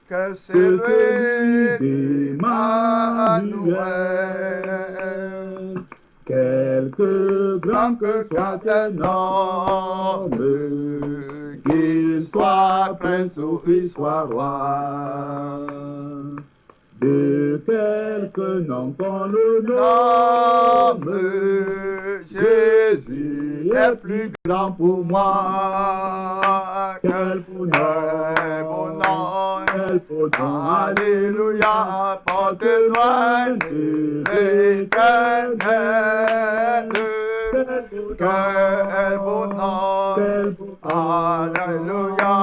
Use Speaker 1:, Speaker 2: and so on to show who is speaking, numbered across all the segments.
Speaker 1: que celui d'Emmanuel. Quelque grand que soit un homme, qu'il soit prince ou qu'il soit roi, de quelque nom qu'on le nomme, Jésus est plus grand pour moi. Quel beau nom, quel beau nom, alléluia, porte loin de l'éternel. Quel beau nom, alléluia,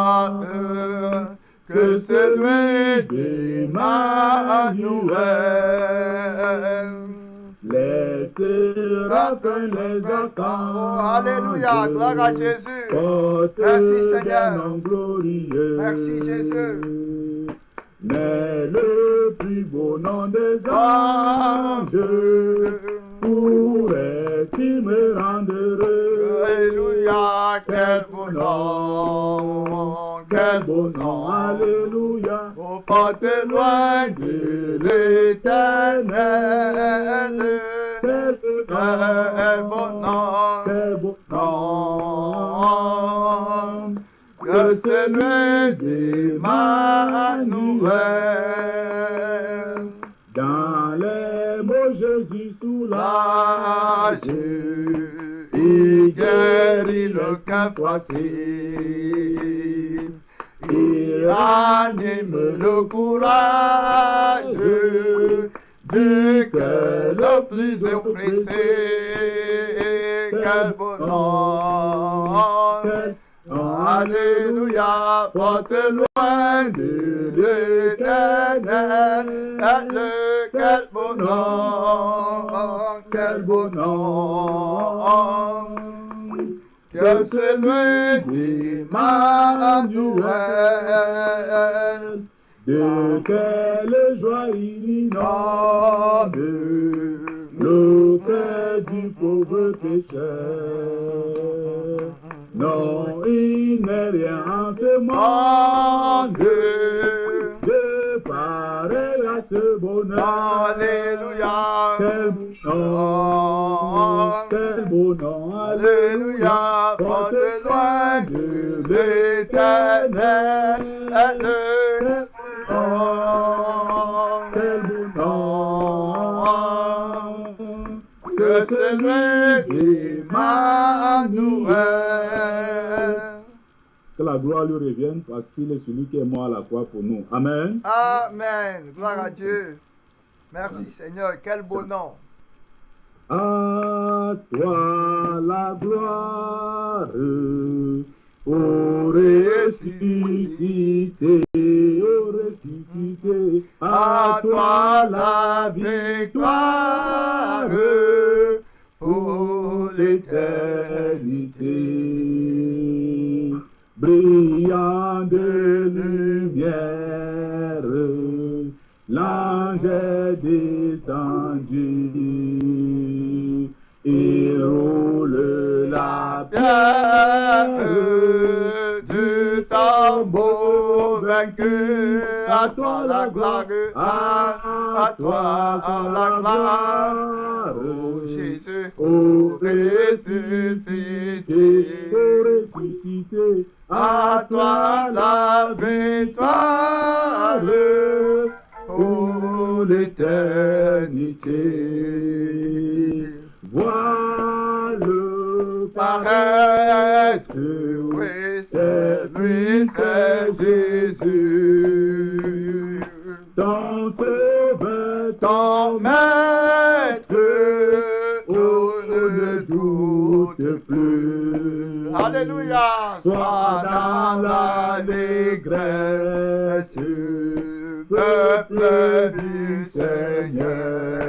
Speaker 1: que celui d'Emmanuel. Les séraphins, les archanges, alléluia, gloire à Jésus. Merci Seigneur. Merci Jésus. Mais le plus beau nom des anges pourrait-il me rendre heureux? Alléluia, quel beau nom, alléluia. Vous portez loin de l'éternel. Quel beau nom, que celui d'Emmanuel. Dans les mots Jésus soulage, il guérit le cœur froissé, il anime le courage du cœur le plus oppressé. Quel beau nom, alléluia, porte loin de l'éternel. Quel beau nom, que celui d'Emmanuel. De quelle joie il inonde le cœur du pauvre pécheur. Non, il n'est rien en ce monde de pareil à ce bonheur. Alléluia. Quel beau nom, alléluia. Porte loin de l'éternel. Quel beau nom, que celui d'Emmanuel. Que la gloire lui revienne parce qu'il est celui qui est mort à la croix pour nous. Amen.
Speaker 2: Amen. Gloire à Dieu. Merci Seigneur. Quel beau nom.
Speaker 1: À toi la gloire, ô ressuscité, à toi la victoire pour l'éternité. Brillant de lumière, l'ange est descendu. Il roule la pierre du tambour vaincu. À toi la gloire, à toi la gloire, ô Jésus, ô ressuscité, à toi la victoire pour l'éternité. Vois le paraître, oui, c'est lui, c'est Jésus. Ton sauveur, ton maître, on ne doute plus. Alléluia. Sois dans l'allégresse, peuple du Seigneur.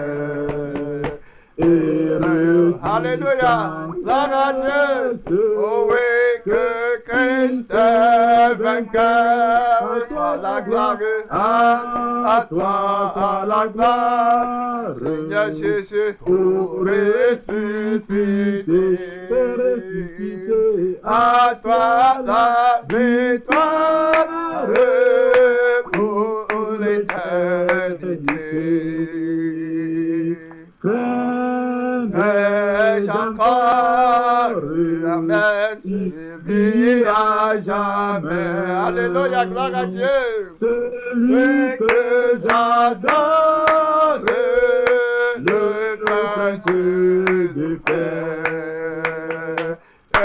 Speaker 1: Heureux, alléluia, gloire à Dieu, oh oui, que Christ est vainqueur, soit la gloire, à toi soit la gloire, Seigneur Jésus, oh ressuscité, à toi la victoire
Speaker 2: pour l'éternité. Craigne encore, amen, vie à jamais. Alléluia, gloire à Dieu. Celui que j'adore, le prince de paix.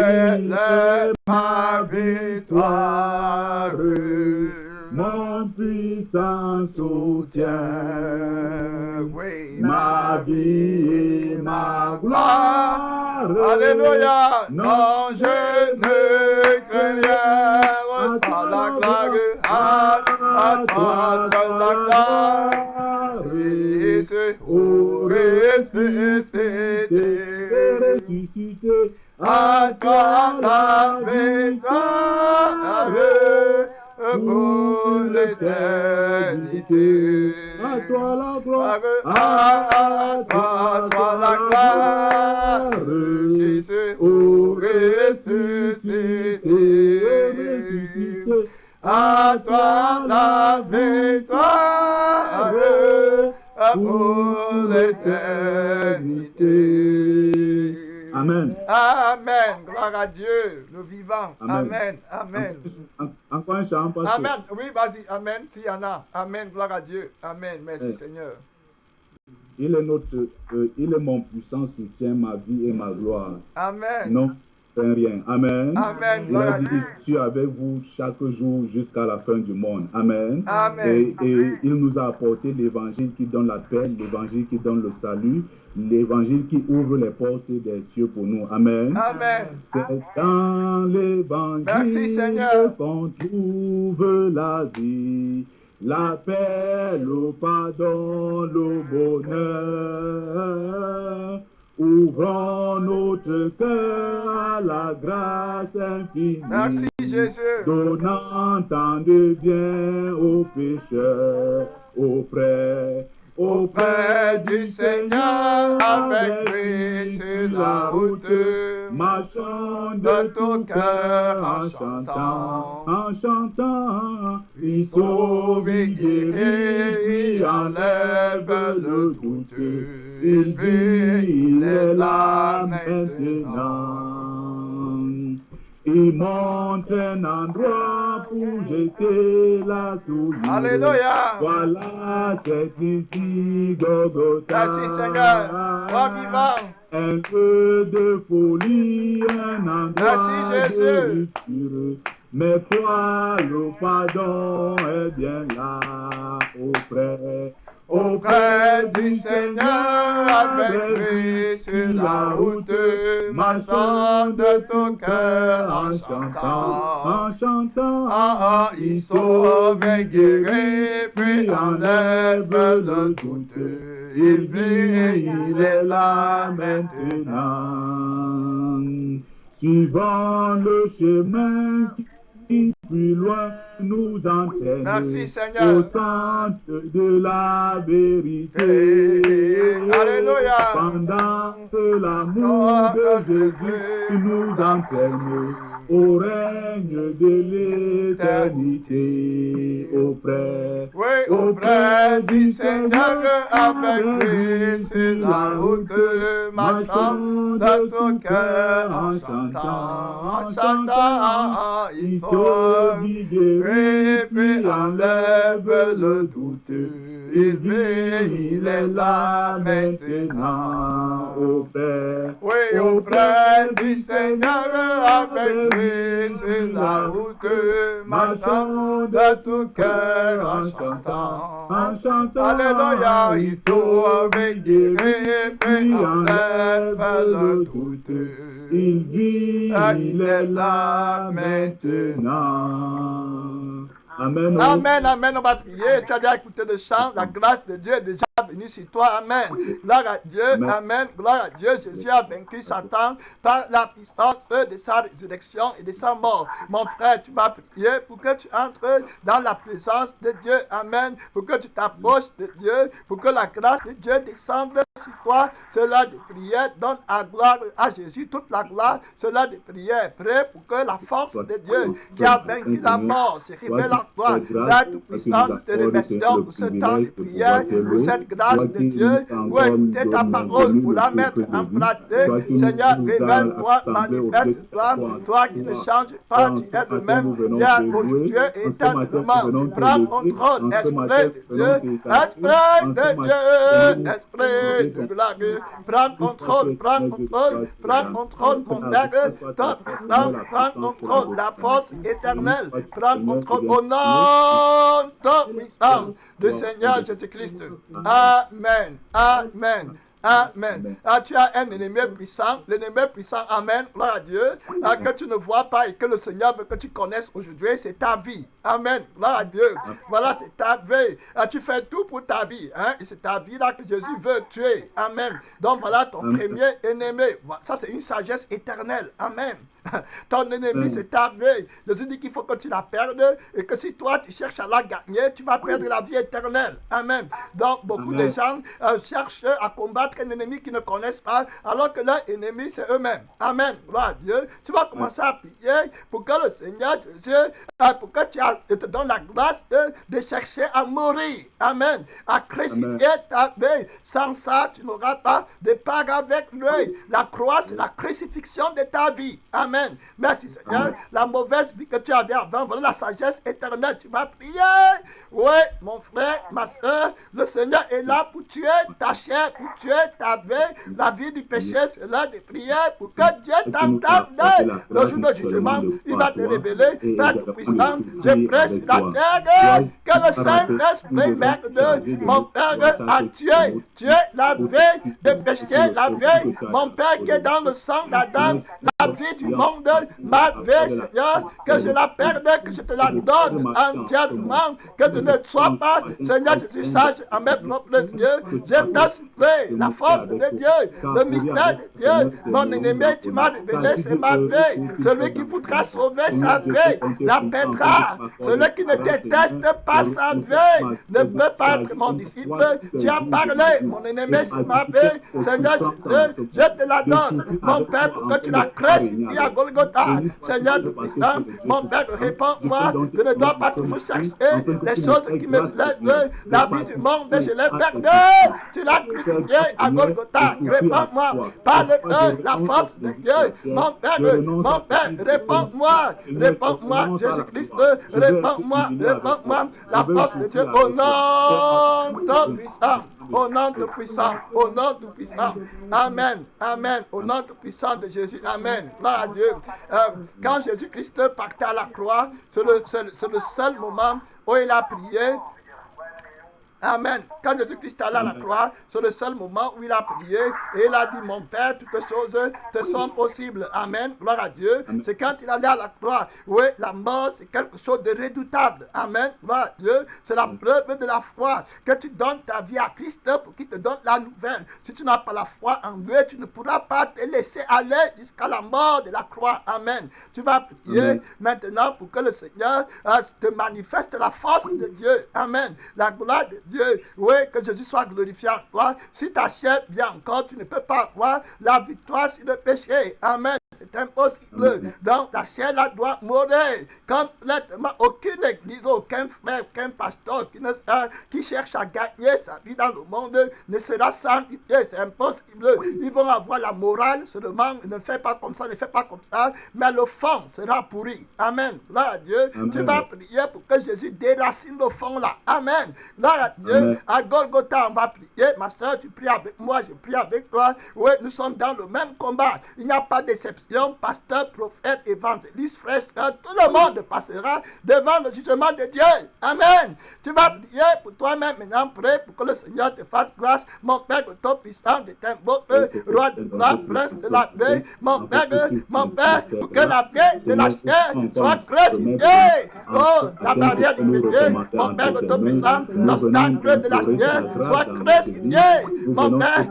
Speaker 2: Elle est ma victoire,
Speaker 1: mon puissant soutien,
Speaker 2: oui,
Speaker 1: ma vie et ma gloire.
Speaker 2: Alléluia, non, je ne crains rien, reçois la gloire, à toi seul la gloire. Jésus, oh, ressuscité, à toi la victoire pour l'éternité.
Speaker 1: À toi la gloire,
Speaker 2: À toi soit la gloire, Jésus, oh, ressuscité. À toi la victoire pour l'éternité.
Speaker 1: Amen.
Speaker 2: Amen. Gloire à Dieu, le vivant.
Speaker 1: Amen.
Speaker 2: Amen. Amen.
Speaker 1: Encore un chant, pasteur.
Speaker 2: Amen. Oui, vas-y. Amen. S'il y en a. Amen. Gloire à Dieu. Amen. Merci, Seigneur.
Speaker 1: Il est mon puissant soutien, ma vie et ma gloire.
Speaker 2: Amen.
Speaker 1: Non, fais rien. Amen.
Speaker 2: Amen.
Speaker 1: Il
Speaker 2: Gloire
Speaker 1: a
Speaker 2: à
Speaker 1: dit,
Speaker 2: Dieu.
Speaker 1: je suis avec vous chaque jour jusqu'à la fin du monde. Amen.
Speaker 2: Amen.
Speaker 1: Et il nous a apporté l'évangile qui donne la paix, l'évangile qui donne le salut, l'évangile qui ouvre les portes des cieux pour nous. Amen.
Speaker 2: Amen.
Speaker 1: C'est dans l'évangile
Speaker 2: Merci, Seigneur.
Speaker 1: qu'on trouve la vie, la paix, le pardon, le bonheur. Ouvrons notre cœur à la grâce infinie.
Speaker 2: Merci, Jésus.
Speaker 1: Donnant tant de bien aux pécheurs, auprès
Speaker 2: du Seigneur, avec lui sur la route,
Speaker 1: marchons
Speaker 2: de tout cœur en chantant,
Speaker 1: il sauve et guérit, il enlève le doute, il vit, il est là maintenant. Il montre un endroit pour jeter la souillure.
Speaker 2: Alléluia.
Speaker 1: Voilà, c'est ici Golgotha.
Speaker 2: Merci, Seigneur. Roi vivant.
Speaker 1: Un peu de folie, un endroit
Speaker 2: Merci, Jésus.
Speaker 1: de rupture. Mais toi, le pardon est bien là, auprès
Speaker 2: du Seigneur, avec lui sur la route, marchant de ton cœur en chantant. Il sauve et guérit, puis enlève le doute. Il vit, il est là maintenant.
Speaker 1: Suivant le chemin qui plus loin nous entraîne.
Speaker 2: Merci, Seigneur.
Speaker 1: Au centre de la vérité.
Speaker 2: Alléluia.
Speaker 1: Pendant que l'amour de Jésus nous entraîne au règne de l'éternité,
Speaker 2: auprès du Seigneur, avec lui sur la route, marchant de ton cœur en chantant, il sauve, et puis enlève le doute, il vit, il est là maintenant, auprès du Seigneur, avec lui sur la route, marchant de tout cœur en chantant. Alléluia, il sauve et guérit, puis enlève le doute.
Speaker 1: Il vit, il est là
Speaker 2: maintenant.
Speaker 1: Amen.
Speaker 2: Amen, amen, on va prier. Tu as déjà écouté le chant, la grâce de Dieu est déjà venir sur toi. Amen. Gloire à Dieu. Amen. Gloire à Dieu. Jésus a vaincu Satan par la puissance de sa résurrection et de sa mort. Mon frère, tu vas prier pour que tu entres dans la présence de Dieu. Amen. Pour que tu t'approches de Dieu. Pour que la grâce de Dieu descende sur toi. Cela de prière. Donne à gloire à Jésus toute la gloire. Cela de prière. Prie pour que la force de Dieu qui a vaincu la mort se révèle en toi. Père Tout-Puissant, nous te remercions pour ce temps de prière, pour cette grâce de Dieu, pour écouter ta parole, pour la mettre en pratique. Seigneur, révèle-toi, manifeste-toi, toi qui ne changes pas, tu es le même, hier, aujourd'hui et éternellement. Prends contrôle, Esprit de Dieu, Esprit de Dieu, Esprit de gloire. Prends contrôle, mon Père, ton puissant, prends contrôle, la force éternelle, prends contrôle au nom ton puissant de Seigneur Jésus-Christ. Amen. Amen. Amen. Tu as un ennemi puissant, l'ennemi puissant, amen, gloire à Dieu, que tu ne vois pas et que le Seigneur veut que tu connaisses aujourd'hui, c'est ta vie. Amen, gloire à Dieu. Voilà, c'est ta vie. Tu fais tout pour ta vie, hein, et c'est ta vie là que Jésus veut tuer. Amen. Donc voilà ton premier ennemi. Ça, c'est une sagesse éternelle. Amen. Ton ennemi, c'est ta vie. Jésus dit qu'il faut que tu la perdes et que si toi, tu cherches à la gagner, tu vas perdre la vie éternelle. Amen. Donc, beaucoup de gens cherchent à combattre un ennemi qu'ils ne connaissent pas, alors que leur ennemi, c'est eux-mêmes. Amen. Gloire à Dieu. Tu vas commencer à prier pour que le Seigneur Jésus, pour que tu te donne la grâce de chercher à mourir. Amen. À crucifier ta vie. Sans ça, tu n'auras pas de part avec lui. La croix, c'est la crucifixion de ta vie. Amen. Merci Seigneur. La mauvaise vie que tu avais avant, voilà la sagesse éternelle. Tu vas prier. Oui, mon frère, ma soeur, le Seigneur est là pour tuer ta chair, pour tuer ta vie, la vie du péché. C'est là de prier pour que Dieu t'entende. Le jour de jugement, il va te révéler. Père Tout-Puissant, je prie sur la terre que le Saint-Esprit m'aide. Mon Père a tué la vie de péché, la vie, mon Père qui est dans le sang d'Adam, la vie du monde, ma vie, Seigneur, que je la perde, que je te la donne entièrement, que je ne sois pas, Seigneur, je suis sage à mes propres yeux, je t'en supplie, la force de Dieu, le mystère de Dieu, mon ennemi, tu m'as révélé, c'est ma vie, celui qui voudra sauver sa vie, la perdra, celui qui ne déteste pas sa vie, ne peut pas être mon disciple, tu as parlé, mon ennemi, c'est ma vie, Seigneur Jésus, je te la donne, mon Père, pour que tu la crucifies à Golgotha, Seigneur Tout-Puissant, mon Père, réponds-moi, je ne dois pas toujours chercher les choses qui me plaisent, la vie du monde, je l'ai perdue, tu l'as crucifié à Golgotha, réponds-moi, par le feu, la force de Dieu, mon Père, réponds-moi, Jésus-Christ, réponds-moi, la force de Dieu, au nom de puissant. Au nom de puissant, au nom de puissant. Amen, amen. Au nom de puissant de Jésus, amen. Gloire à Dieu. Quand Jésus-Christ partait à la croix, c'est le seul moment où il a prié. Amen. Quand Jésus-Christ allait à la croix, c'est le seul moment où il a prié et il a dit, mon Père, toutes choses te sont possibles. Amen. Gloire à Dieu. C'est quand il allait à la croix. Oui, la mort, c'est quelque chose de redoutable. Amen. Gloire à Dieu. C'est la preuve de la foi que tu donnes ta vie à Christ pour qu'il te donne la nouvelle. Si tu n'as pas la foi en lui, tu ne pourras pas te laisser aller jusqu'à la mort de la croix. Amen. Tu vas prier maintenant pour que le Seigneur te manifeste la force de Dieu. Amen. La gloire de Dieu. Oui, que Jésus soit glorifié en toi. Si ta chair vient encore, tu ne peux pas avoir la victoire sur le péché. Amen. C'est impossible. Donc, la chair là doit mourir complètement. Aucune église, aucun frère, aucun pasteur qui cherche à gagner sa vie dans le monde ne sera sanctifié. C'est impossible. Ils vont avoir la morale seulement. Ne fais pas comme ça, ne fais pas comme ça. Mais le fond sera pourri. Amen. Gloire à Dieu. Amen. Tu vas prier pour que Jésus déracine le fond là. Amen. Gloire à Dieu. Amen. À Golgotha, on va prier. Ma soeur, tu pries avec moi, je prie avec toi. Oui, nous sommes dans le même combat. Il n'y a pas d'exception. conception, pasteur, prophète, évangéliste, frère, soeur, tout le monde passera devant le jugement de Dieu. Amen. Tu vas prier pour toi-même maintenant, prie pour que le Seigneur te fasse grâce. Mon Père de tout puissant, de tes beaux roi de gloire, prince de la paix, mon Père, pour que la paix de la chair soit crucifiée. Oh, la barrière du péché, mon Père de tout puissant, l'obstacle de la chair soit crucifié. Mon Père,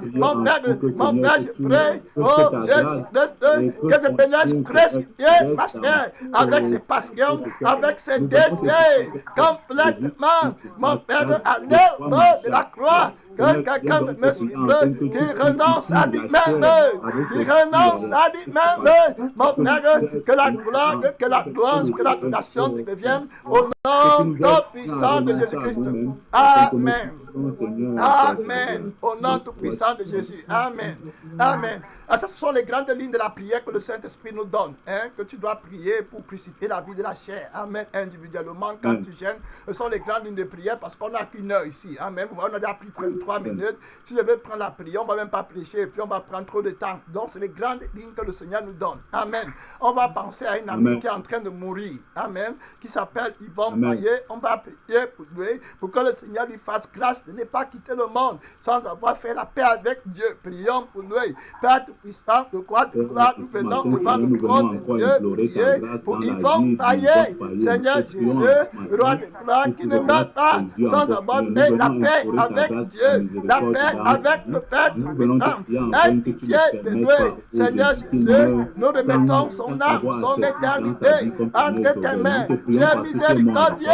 Speaker 2: je prie, oh Jésus-Christ, que je te laisse crucifier ma chair avec ses passions, avec ses désirs, complètement, mon Père, à l'œuvre de la croix. Que quelqu'un me suive, qui renonce à lui-même, mon Père, que la gloire, que la louange, que la donation te revienne au nom tout puissant de Jésus-Christ. Amen. Amen. Au nom tout puissant de Jésus. Amen. Amen. Ah, ça, ce sont les grandes lignes de la prière que le Saint-Esprit nous donne, hein, que tu dois prier pour crucifier la vie de la chair. Amen. Individuellement, quand tu gênes, ce sont les grandes lignes de prière parce qu'on n'a qu'une heure ici. Amen. Vous voyez, on a déjà pris 33 minutes. Si je veux prendre la prière, on ne va même pas prêcher et puis on va prendre trop de temps. Donc, c'est les grandes lignes que le Seigneur nous donne. Amen. On va penser à une amie qui est en train de mourir. Amen. Qui s'appelle Yvonne Maillet. On va prier pour lui, pour que le Seigneur lui fasse grâce de ne pas quitter le monde sans avoir fait la paix avec Dieu. Prions pour lui. Père puissant, de quoi nous venons devant le trône de Dieu, prier pour Yvonne Maillet. Seigneur Jésus, roi de gloire, qui ne meurt pas sans avoir fait la paix avec Dieu, la paix avec le Père Tout-Puissant. Aie pitié de lui. Seigneur Jésus, nous remettons son âme, son éternité entre tes mains. Tu es miséricordieux.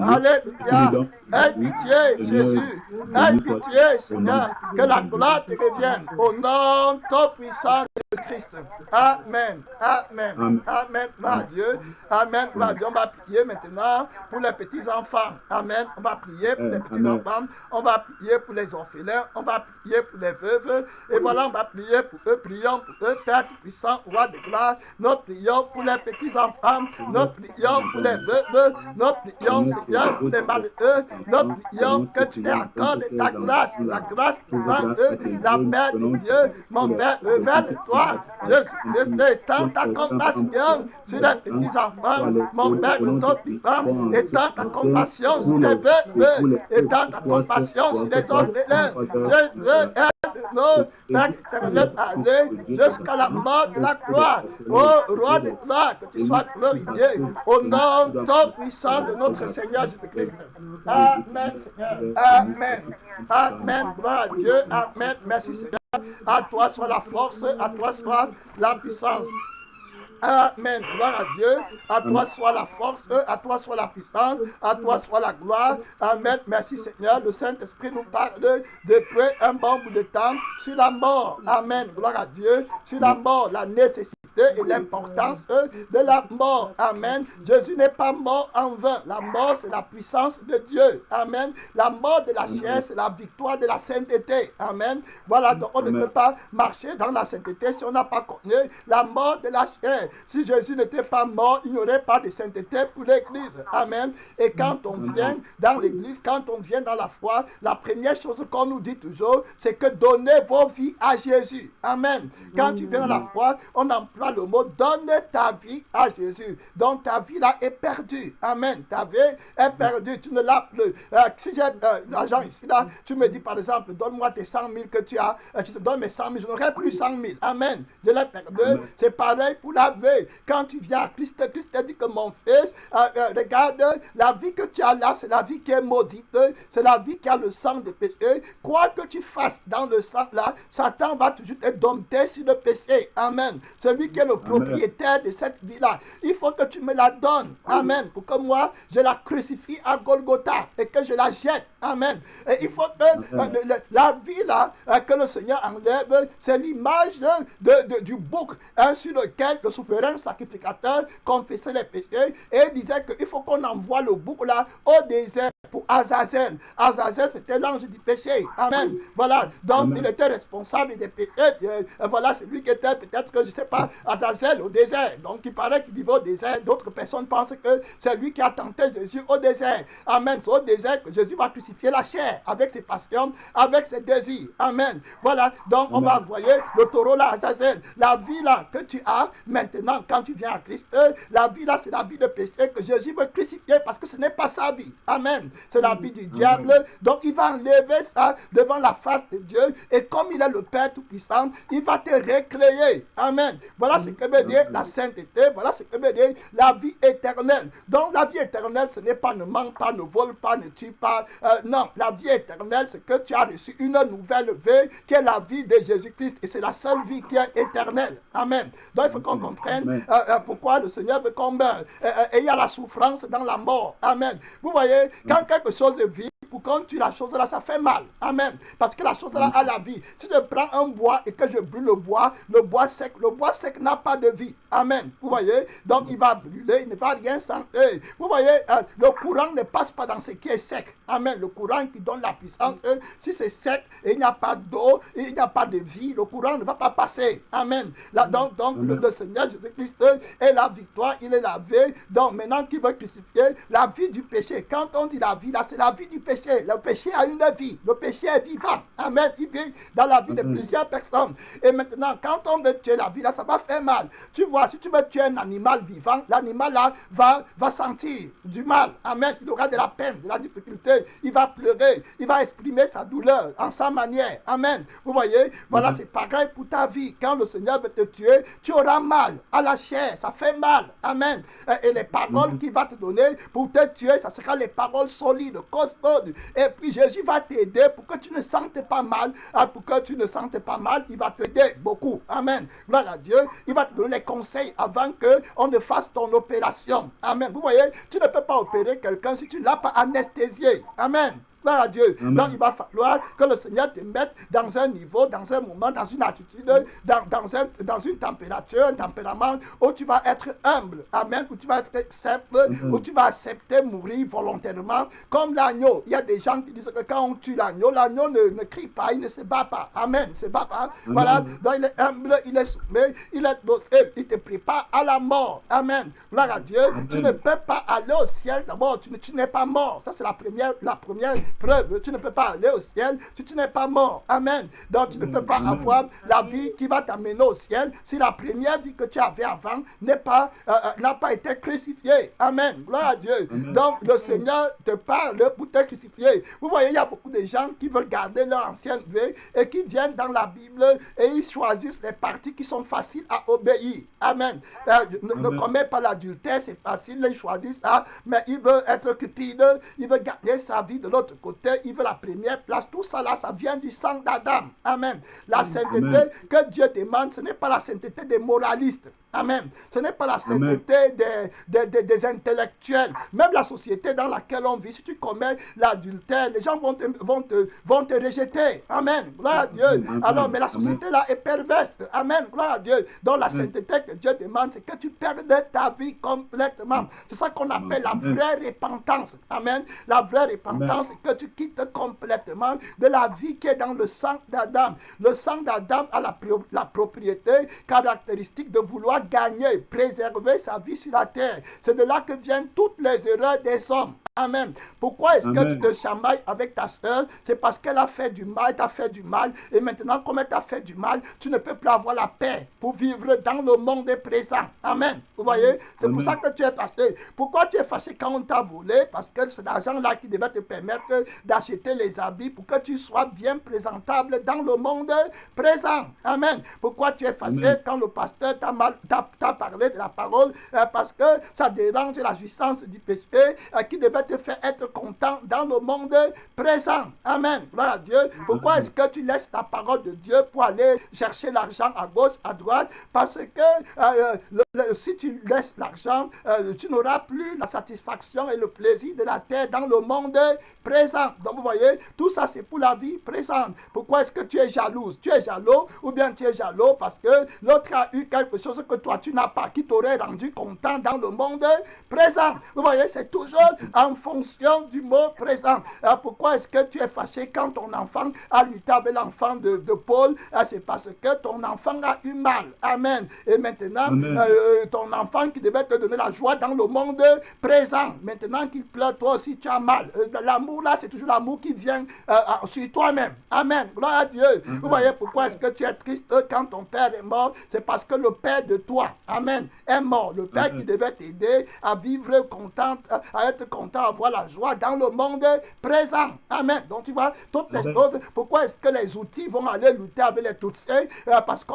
Speaker 2: Alléluia. Aie pitié, Jésus. Aie pitié, Seigneur. Que la gloire te revienne. Au nom tout-puissant de Christ. Amen. Amen. Amen. Gloire à Dieu. Amen. Gloire à Dieu. On va prier maintenant pour les petits-enfants. Amen. On va prier pour les petits-enfants. On va prier pour les orphelins. On va prier pour les veuves. Et voilà, on va prier pour eux. Prions pour eux. Père Tout-Puissant, roi de gloire. Nous prions pour les petits-enfants. Nous prions pour les veuves. Nous prions, Seigneur, pour les malheureux. Nous prions que tu les accordes ta grâce. La grâce devant eux. La paix de Dieu. Mon Père, révèle-toi. Jésus-Christ, étends ta compassion sur les petits-enfants. Mon Père, de ton puissant, étends ta compassion sur les veuves. Étends ta compassion sur les orphelins. Jésus, aide-nous, Père éternel, à aller jusqu'à la mort de la croix. Oh, roi de gloire, que tu sois glorifié au nom tout puissant de notre Seigneur Jésus-Christ. Amen, Seigneur. Amen. Amen. Gloire à Dieu. Amen. Merci, Seigneur. À toi soit la force, à toi soit la puissance. Amen. Gloire à Dieu. À toi soit la force, à toi soit la puissance, à toi soit la gloire. Amen. Merci Seigneur. Le Saint-Esprit nous parle depuis un bon bout de temps sur la mort. Amen. Gloire à Dieu. Sur la mort, la nécessité et l'importance de la mort. Amen. Jésus n'est pas mort en vain. La mort, c'est la puissance de Dieu. Amen. La mort de la chair, c'est la victoire de la sainteté. Amen. Voilà, donc on ne peut pas marcher dans la sainteté si on n'a pas connu la mort de la chair. Si Jésus n'était pas mort, il n'y aurait pas de sainteté pour l'Église. Amen. Et quand on vient dans l'Église, quand on vient dans la foi, la première chose qu'on nous dit toujours, c'est que donnez vos vies à Jésus. Amen. Quand tu viens dans la foi, on emploie le mot donne ta vie à Jésus. Donc ta vie là est perdue. Amen. Ta vie est perdue. Tu ne l'as plus. Si j'ai l'argent ici là, tu me dis par exemple, donne-moi tes 100 000 que tu as. Je te donne mes 100 000. Je n'aurai plus 100 000. Amen. Je l'ai perdu. C'est pareil pour la vie. Quand tu viens à Christ, Christ te dit que mon fils, regarde, la vie que tu as là, c'est la vie qui est maudite, c'est la vie qui a le sang de péché. Quoi que tu fasses dans le sang là, Satan va toujours te dompter sur le péché. Amen. C'est lui qui est le propriétaire de cette vie là. Il faut que tu me la donnes. Amen. Pour que moi, je la crucifie à Golgotha et que je la jette. Amen. Et il faut que la vie là, que le Seigneur enlève, c'est l'image du bouc sur lequel le souverain sacrificateur confessait les péchés et disait qu'il faut qu'on envoie le bouc là au désert pour Azazel. Azazel, c'était l'ange du péché. Amen. Voilà. Donc, il était responsable des péchés. Voilà, c'est lui qui était peut-être que, je ne sais pas, Azazel au désert. Donc, il paraît qu'il vivait au désert. D'autres personnes pensent que c'est lui qui a tenté Jésus au désert. Amen. C'est au désert que Jésus va crucifier la chair avec ses passions, avec ses désirs. Amen. Voilà. Donc, on va envoyer le taureau là, Azazel. La vie là que tu as maintenant, quand tu viens à Christ, la vie là, c'est la vie de péché que Jésus veut crucifier parce que ce n'est pas sa vie. Amen. C'est la vie du diable. Donc, il va enlever ça devant la face de Dieu. Et comme il est le Père Tout-Puissant, il va te recréer. Amen. Voilà ce que veut dire la sainteté. Voilà ce que veut dire la vie éternelle. Donc, la vie éternelle, ce n'est pas ne manque pas, ne vole pas, ne tue pas. Non, la vie éternelle, c'est que tu as reçu une nouvelle vie qui est la vie de Jésus-Christ. Et c'est la seule vie qui est éternelle. Amen. Donc, il faut qu'on comprenne pourquoi le Seigneur veut qu'on meure. Et il y a la souffrance dans la mort. Amen. Vous voyez, quand quelque chose vit, pour qu'on tue la chose là, ça fait mal. Amen. Parce que la chose là a la vie. Si je prends un bois et que je brûle le bois sec n'a pas de vie. Amen. Vous voyez? Donc il va brûler, il ne va rien sentir. Vous voyez, le courant ne passe pas dans ce qui est sec. Amen. Le courant qui donne la puissance, si c'est sec et il n'y a pas d'eau, il n'y a pas de vie, le courant ne va pas passer. Amen. Là, donc le Seigneur Jésus-Christ est la victoire, il est la vie. Donc maintenant qu'il veut crucifier la vie du péché. Quand on dit la vie, là, c'est la vie du péché. Le péché a une vie. Le péché est vivant. Amen. Il vit dans la vie de plusieurs personnes. Et maintenant, quand on veut tuer la vie, là, ça va faire mal. Tu vois, si tu veux tuer un animal vivant, l'animal là va sentir du mal. Amen. Il aura de la peine, de la difficulté. Il va pleurer. Il va exprimer sa douleur en sa manière. Amen. Vous voyez, voilà, c'est pareil pour ta vie. Quand le Seigneur veut te tuer, tu auras mal à la chair. Ça fait mal. Amen. Et les paroles qu'il va te donner pour te tuer, ça sera les paroles solides, costaudes. Et puis Jésus va t'aider pour que tu ne sentes pas mal. Pour que tu ne sentes pas mal, il va t'aider beaucoup. Amen. Gloire à Dieu. Il va te donner les conseils avant qu'on ne fasse ton opération. Amen. Vous voyez, tu ne peux pas opérer quelqu'un si tu ne l'as pas anesthésié. Amen. Gloire à Dieu. Amen. Donc il va falloir que le Seigneur te mette dans un niveau, dans un moment, dans une attitude, dans une température, un tempérament où tu vas être humble. Amen. Où tu vas être simple, où tu vas accepter mourir volontairement comme l'agneau. Il y a des gens qui disent que quand on tue l'agneau ne crie pas, il ne se bat pas. Amen. Il ne se bat pas. Amen. Voilà. Donc il est humble, il est soumis, il est docile, il te prépare à la mort. Amen. Gloire à Dieu. Amen. Tu ne peux pas aller au ciel d'abord, tu n'es pas mort. Ça c'est la première preuve. Tu ne peux pas aller au ciel si tu n'es pas mort. Amen. Donc tu ne peux pas avoir la vie qui va t'amener au ciel si la première vie que tu avais avant n'a pas été crucifiée. Amen. Gloire à Dieu. Amen. Donc le Seigneur te parle pour te crucifier. Vous voyez, il y a beaucoup de gens qui veulent garder leur ancienne vie et qui viennent dans la Bible et ils choisissent les parties qui sont faciles à obéir. Amen. Ne commets pas l'adultère, c'est facile, ils choisissent ça, mais il veut être cupide, il veut gagner sa vie de l'autre côté, il veut la première place. Tout ça là, ça vient du sang d'Adam. Amen. La sainteté que Dieu demande, ce n'est pas la sainteté des moralistes. Amen. Ce n'est pas la sainteté des intellectuels. Même la société dans laquelle on vit, si tu commets l'adultère, les gens vont te rejeter. Amen. Gloire à Dieu. Alors, mais la société là est perverse. Amen. Gloire à Dieu. Donc la sainteté que Dieu demande, c'est que tu perdes ta vie complètement. C'est ça qu'on appelle la vraie repentance. Amen. La vraie repentance, c'est que tu quittes complètement de la vie qui est dans le sang d'Adam. Le sang d'Adam a la propriété caractéristique de vouloir gagner, préserver sa vie sur la terre. C'est de là que viennent toutes les erreurs des hommes. Amen. Pourquoi est-ce que tu te chamailles avec ta soeur? C'est parce qu'elle a fait du mal, t'a fait du mal. Et maintenant, comme elle t'a fait du mal, tu ne peux plus avoir la paix pour vivre dans le monde présent. Amen. Vous voyez? C'est pour ça que tu es fâché. Pourquoi tu es fâché quand on t'a volé? Parce que c'est l'argent-là qui devait te permettre d'acheter les habits pour que tu sois bien présentable dans le monde présent. Amen. Pourquoi tu es fâché quand le pasteur t'a parlé de la parole? Parce que ça dérange la jouissance du péché qui devait te faire être content dans le monde présent. Amen. Gloire à Dieu. Pourquoi est-ce que tu laisses la parole de Dieu pour aller chercher l'argent à gauche, à droite? Parce que si tu laisses l'argent, tu n'auras plus la satisfaction et le plaisir de la terre dans le monde présent. Donc vous voyez, tout ça c'est pour la vie présente. Pourquoi est-ce que tu es jalouse? Tu es jaloux ou bien tu es jaloux parce que l'autre a eu quelque chose que toi tu n'as pas, qui t'aurait rendu content dans le monde présent. Vous voyez, c'est toujours en en fonction du mot présent. Pourquoi est-ce que tu es fâché quand ton enfant a lutté avec l'enfant de Paul? C'est parce que ton enfant a eu mal. Amen. Et maintenant, ton enfant qui devait te donner la joie dans le monde présent, maintenant qu'il pleure, toi aussi tu as mal. L'amour là, c'est toujours l'amour qui vient sur toi-même. Amen. Gloire à Dieu. Amen. Vous voyez pourquoi est-ce que tu es triste quand ton père est mort? C'est parce que le père de toi, amen, est mort. Le père qui devait t'aider à vivre content, à être content, à avoir la joie dans le monde présent. Amen. Donc tu vois, toutes les choses. Pourquoi est-ce que les outils vont aller lutter avec les Tutsis? Parce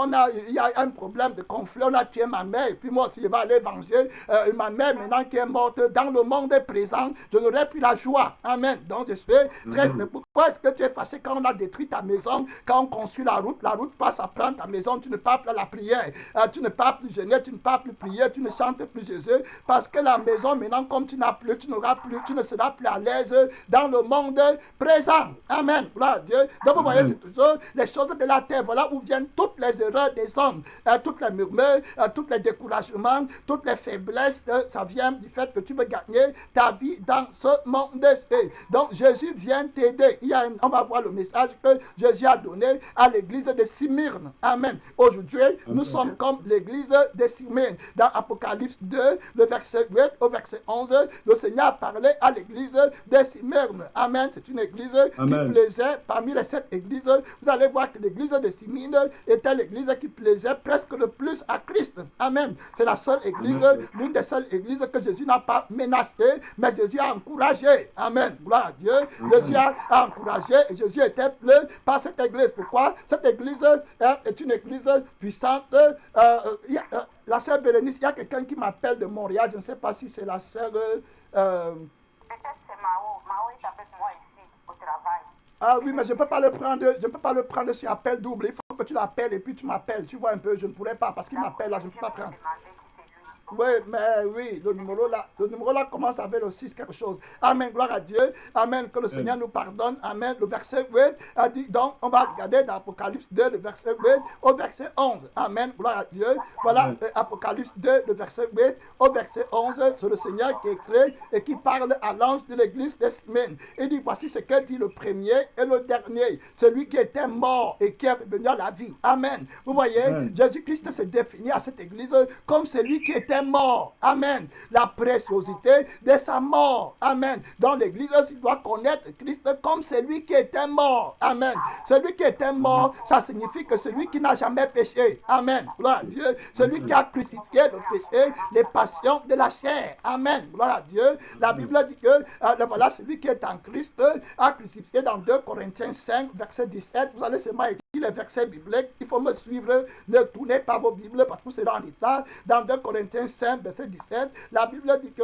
Speaker 2: il y a un problème de conflit. On a tué ma mère et puis moi aussi je vais aller venger ma mère maintenant qui est morte dans le monde présent. Je n'aurai plus la joie. Amen. Donc je suis triste. Pourquoi est-ce que tu es fâché quand on a détruit ta maison? Quand on construit la route passe à prendre ta maison, tu ne parles plus à la prière. Tu ne parles plus jeûner, tu ne parles plus prier, tu ne chantes plus Jésus. Parce que la maison maintenant, comme tu n'as plus, tu ne seras plus à l'aise dans le monde présent. Amen. Gloire à Dieu. Donc vous voyez, c'est toujours les choses de la terre. Voilà où viennent toutes les erreurs des hommes, toutes les murmures, tous les découragements, toutes les faiblesses. Ça vient du fait que tu veux gagner ta vie dans ce monde. Donc Jésus vient t'aider. On va voir le message que Jésus a donné à l'église de Smyrne. Amen. Aujourd'hui, nous sommes comme l'église de Smyrne. Dans Apocalypse 2, le verset 8 au verset 11, le Seigneur a parlé à l'église de Smyrne. Amen. C'est une église qui plaisait parmi les 7 églises. Vous allez voir que l'église de Smyrne était l'église qui plaisait presque le plus à Christ. Amen. C'est la seule église, l'une des seules églises que Jésus n'a pas menacée, mais Jésus a encouragé. Amen. Gloire à Dieu. Jésus a encouragé et Jésus était plu par cette église. Pourquoi? Cette église est une église puissante. La sœur Bérénice, il y a quelqu'un qui m'appelle de Montréal. Je ne sais pas si c'est la sœur...
Speaker 3: Peut-être c'est Mao. Mao est avec moi ici, au travail.
Speaker 2: Ah oui, mais je ne peux pas le prendre sur appel double. Il faut que tu l'appelles et puis tu m'appelles. Tu vois un peu, je ne pourrais pas parce qu'il m'appelle là, je ne peux pas prendre. Oui, mais oui, le numéro là commence avec le 6 quelque chose. Amen, gloire à Dieu. Amen, que le Seigneur nous pardonne. Amen. Le verset 8 a dit, donc on va regarder dans Apocalypse 2, le verset 8 au verset 11. Amen, gloire à Dieu. Voilà, Apocalypse 2, le verset 8 au verset 11. C'est le Seigneur qui écrit et qui parle à l'ange de l'église de Smyrne. Il dit, voici ce que dit le premier et le dernier. Celui qui était mort et qui est revenu à la vie. Amen. Vous voyez, Jésus-Christ s'est défini à cette église comme celui qui était mort. Amen. La préciosité de sa mort. Amen. Dans l'église, il doit connaître Christ comme celui qui était mort. Amen. Celui qui était mort, ça signifie que celui qui n'a jamais péché. Amen. Gloire à Dieu. Celui qui a crucifié le péché, les passions de la chair. Amen. Gloire à Dieu. La Bible dit que voilà, celui qui est en Christ a crucifié dans 2 Corinthiens 5, verset 17. Vous allez seulement écrire les versets bibliques. Il faut me suivre. Ne tournez pas vos Bibles parce que c'est dans l'état. Dans 2 Corinthiens 5, verset 17, la Bible dit que,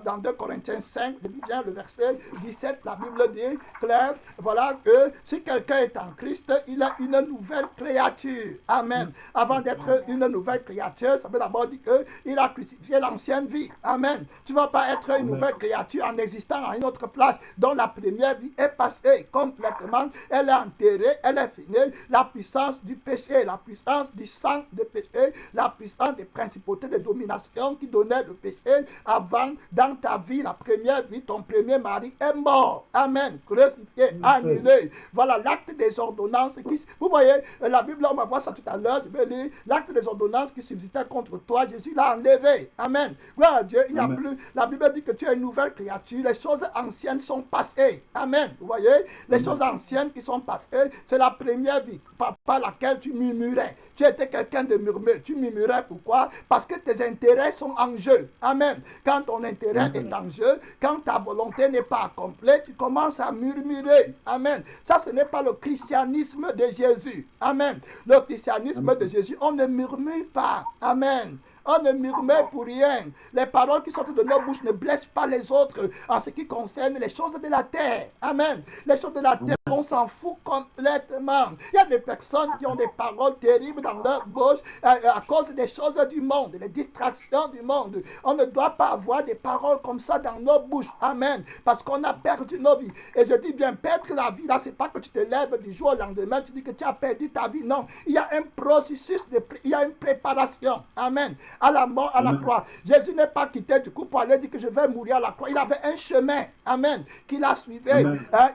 Speaker 2: dans 2 Corinthiens 5, je lis bien le verset 17, la Bible dit clair, voilà que si quelqu'un est en Christ, il a une nouvelle créature. Amen. Avant d'être une nouvelle créature, ça veut d'abord dire qu'il a crucifié l'ancienne vie. Amen. Tu ne vas pas être une nouvelle créature en existant à une autre place dont la première vie est passée complètement. Elle est enterrée, elle est finie. La puissance du péché, la puissance du sang de péché, la puissance des principautés de domination qui donnait le péché avant, dans ta vie, la première vie, ton premier mari est mort. Amen. Crucifié, annulé. Voilà l'acte des ordonnances. Vous voyez, la Bible, on va voir ça tout à l'heure. Je vais lire l'acte des ordonnances qui subsistait contre toi. Jésus l'a enlevé. Amen. Gloire à Dieu. Il n'y a plus. La Bible dit que tu es une nouvelle créature. Les choses anciennes sont passées. Amen. Vous voyez, les choses anciennes qui sont passées, c'est la première vie par laquelle tu murmurais. Tu étais quelqu'un de murmure. Tu murmurais pourquoi? Parce que tes intérêts sont en jeu. Amen. Quand ton intérêt est en jeu, quand ta volonté n'est pas accomplie, tu commences à murmurer. Amen. Ça, ce n'est pas le christianisme de Jésus. Amen. Le christianisme de Jésus, on ne murmure pas. Amen. On ne murmure pour rien. Les paroles qui sortent de nos bouches ne blessent pas les autres en ce qui concerne les choses de la terre. Amen. Les choses de la terre, on s'en fout complètement. Il y a des personnes qui ont des paroles terribles dans leur bouche à cause des choses du monde, des distractions du monde. On ne doit pas avoir des paroles comme ça dans nos bouches. Amen. Parce qu'on a perdu nos vies. Et je dis bien, perdre la vie, là, c'est pas que tu te lèves du jour au lendemain, tu dis que tu as perdu ta vie. Non, il y a un processus, il y a une préparation. Amen. À la mort, à la croix. Jésus n'est pas quitté du coup pour aller dire que je vais mourir à la croix. Il avait un chemin. Amen. Qu'il a suivi.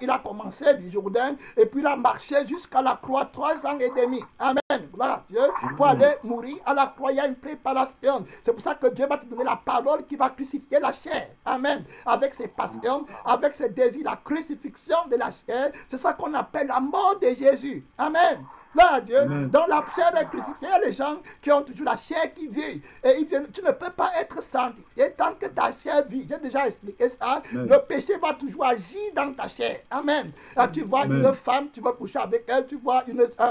Speaker 2: Il a commencé du Jourdain et puis il a marché jusqu'à la croix 3 ans et demi. Amen. Voilà, Dieu, pour aller mourir à la croix, il y a une préparation. C'est pour ça que Dieu va te donner la parole qui va crucifier la chair. Amen. Avec ses passions, avec ses désirs, la crucifixion de la chair, c'est ça qu'on appelle la mort de Jésus. Amen. Là, Dieu, dans la chair est crucifiée, il y a les gens qui ont toujours la chair qui vit. Et tu ne peux pas être sanctifié tant que ta chair vit. J'ai déjà expliqué ça. Le péché va toujours agir dans ta chair. Amen. Là, tu vois une femme, tu vas coucher avec elle. Tu vois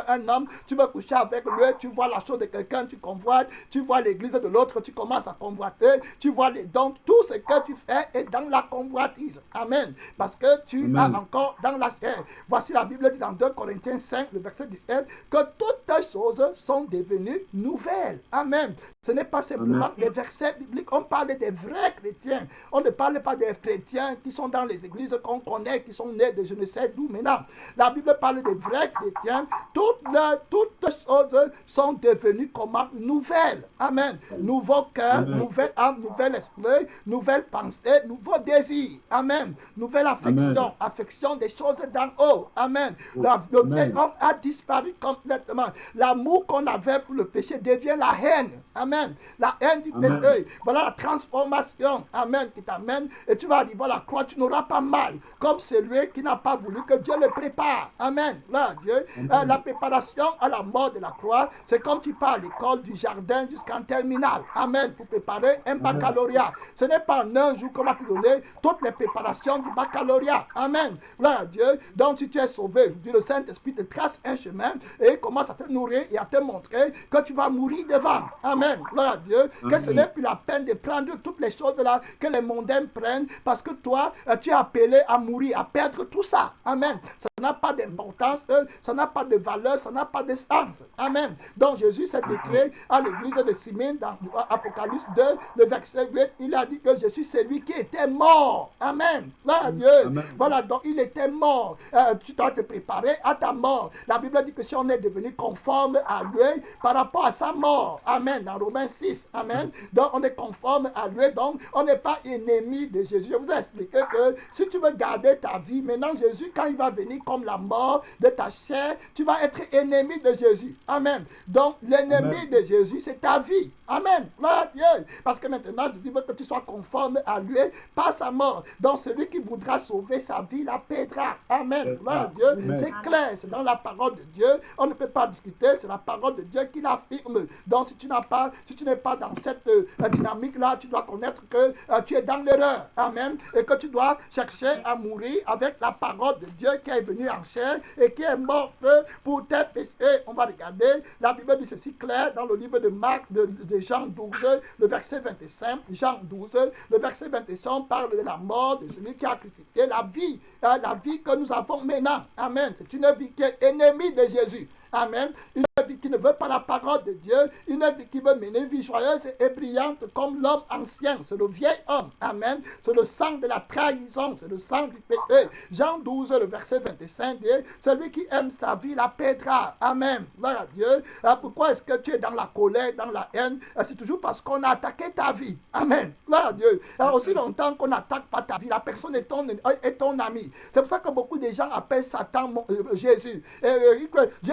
Speaker 2: un homme, tu vas coucher avec lui. Tu vois la chose de quelqu'un, tu convoites. Tu vois l'église de l'autre, tu commences à convoiter. Tu vois les dons. Tout ce que tu fais est dans la convoitise. Amen. Parce que tu as encore dans la chair. Voici la Bible dit dans 2 Corinthiens 5, le verset 17. Que toutes choses sont devenues nouvelles. Amen. Ce n'est pas simplement des versets bibliques. On parle des vrais chrétiens. On ne parle pas des chrétiens qui sont dans les églises qu'on connaît, qui sont nés de je ne sais d'où maintenant. La Bible parle des vrais chrétiens. Toutes choses sont devenues comment? Nouvelles. Amen. Nouveau cœur, nouvelle âme, nouvel esprit, nouvelle pensée, nouveau désir. Amen. Nouvelle affection. Affection des choses d'en haut. Amen. Le vieil homme a disparu complètement. L'amour qu'on avait pour le péché devient la haine. Amen. La haine du péché. Voilà la transformation. Amen. Qui t'amène. Et tu vas arriver à la croix. Tu n'auras pas mal. Comme celui qui n'a pas voulu que Dieu le prépare. Amen. Là, Dieu. La préparation à la mort de la croix, c'est comme tu pars à l'école du jardin jusqu'en terminale. Amen. Pour préparer un baccalauréat. Ce n'est pas en un jour qu'on va te donner toutes les préparations du baccalauréat. Amen. Là, Dieu. Donc, si tu es sauvé, le Saint-Esprit te trace un chemin et il commence à te nourrir et à te montrer que tu vas mourir devant. Amen. Gloire à Dieu. Que ce n'est plus la peine de prendre toutes les choses là que les mondains prennent parce que toi, tu es appelé à mourir, à perdre tout ça. Amen. Ça n'a pas d'importance, ça n'a pas de valeur, ça n'a pas de sens. Amen. Donc Jésus s'est déclaré à l'église de Simone dans Apocalypse 2, le verset 8, il a dit que je suis celui qui était mort. Amen. Gloire à Dieu. Voilà, donc il était mort. Tu dois te préparer à ta mort. La Bible dit que si on est devenu conforme à lui par rapport à sa mort. Amen. Dans Romains 6. Amen. Donc on est conforme à lui. Donc on n'est pas ennemi de Jésus. Je vous ai expliqué que si tu veux garder ta vie, maintenant Jésus, quand il va venir comme la mort de ta chair, tu vas être ennemi de Jésus. Amen. Donc l'ennemi de Jésus, c'est ta vie. Amen. Gloire à Dieu. Parce que maintenant, je dis que tu sois conforme à lui par sa mort. Donc celui qui voudra sauver sa vie la paiera. Amen. Gloire à Dieu. C'est clair. C'est dans la parole de Dieu. On ne peut pas discuter. C'est la parole de Dieu qui l'affirme. Donc si tu n'es pas dans cette dynamique-là, tu dois connaître que tu es dans l'erreur. Amen. Et que tu dois chercher à mourir avec la parole de Dieu qui est venue en chair et qui est morte pour tes péchés. On va regarder. La Bible dit ceci clair dans le livre de Marc, de Jean 12, le verset 25. Jean 12, le verset 25 parle de la mort de celui qui a crucifié la vie que nous avons maintenant. Amen. C'est une vie qui est ennemie de Jésus. Amen. Une vie qui ne veut pas la parole de Dieu. Une vie qui veut mener une vie joyeuse et brillante comme l'homme ancien. C'est le vieil homme. Amen. C'est le sang de la trahison. C'est le sang du péché. Jean 12, le verset 25 dit, celui qui aime sa vie la perdra. Amen. Gloire à Dieu. Pourquoi est-ce que tu es dans la colère, dans la haine? C'est toujours parce qu'on a attaqué ta vie. Amen. Gloire à Dieu. Aussi longtemps qu'on n'attaque pas ta vie, la personne est ton ami. C'est pour ça que beaucoup de gens appellent Satan Jésus.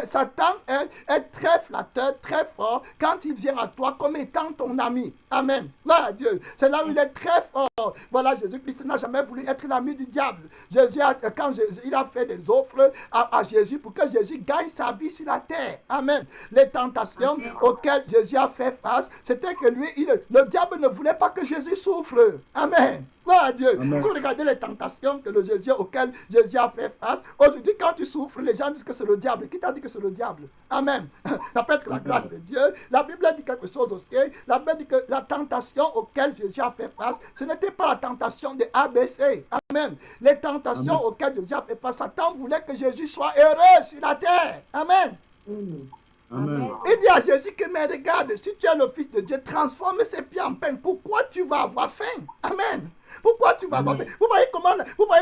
Speaker 2: Satan est très flatteur, très fort quand il vient à toi comme étant ton ami. Amen. Là, Dieu. C'est là où il est très fort. Voilà, Jésus-Christ n'a jamais voulu être l'ami du diable. Quand il a fait des offres à Jésus pour que Jésus gagne sa vie sur la terre. Amen. Les tentations auxquelles Jésus a fait face, c'était que lui, le diable ne voulait pas que Jésus souffre. Amen. Gloire à Dieu.
Speaker 1: Amen.
Speaker 2: Si vous regardez les tentations auxquelles Jésus a fait face, aujourd'hui, quand tu souffres, les gens disent que c'est le diable. Qui t'a dit que c'est le diable? Amen. Ça peut être la grâce de Dieu. La Bible dit quelque chose aussi. La Bible dit que la tentation auxquelles Jésus a fait face, ce n'était pas la tentation de ABC. Amen. Les tentations auxquelles Jésus a fait face, Satan voulait que Jésus soit heureux sur la terre. Amen.
Speaker 1: Amen.
Speaker 2: Il dit à Jésus que, mais regarde, si tu es le Fils de Dieu, transforme ces pieds en pain. Pourquoi tu vas avoir faim? Amen. Pourquoi tu vas avoir faim? Vous voyez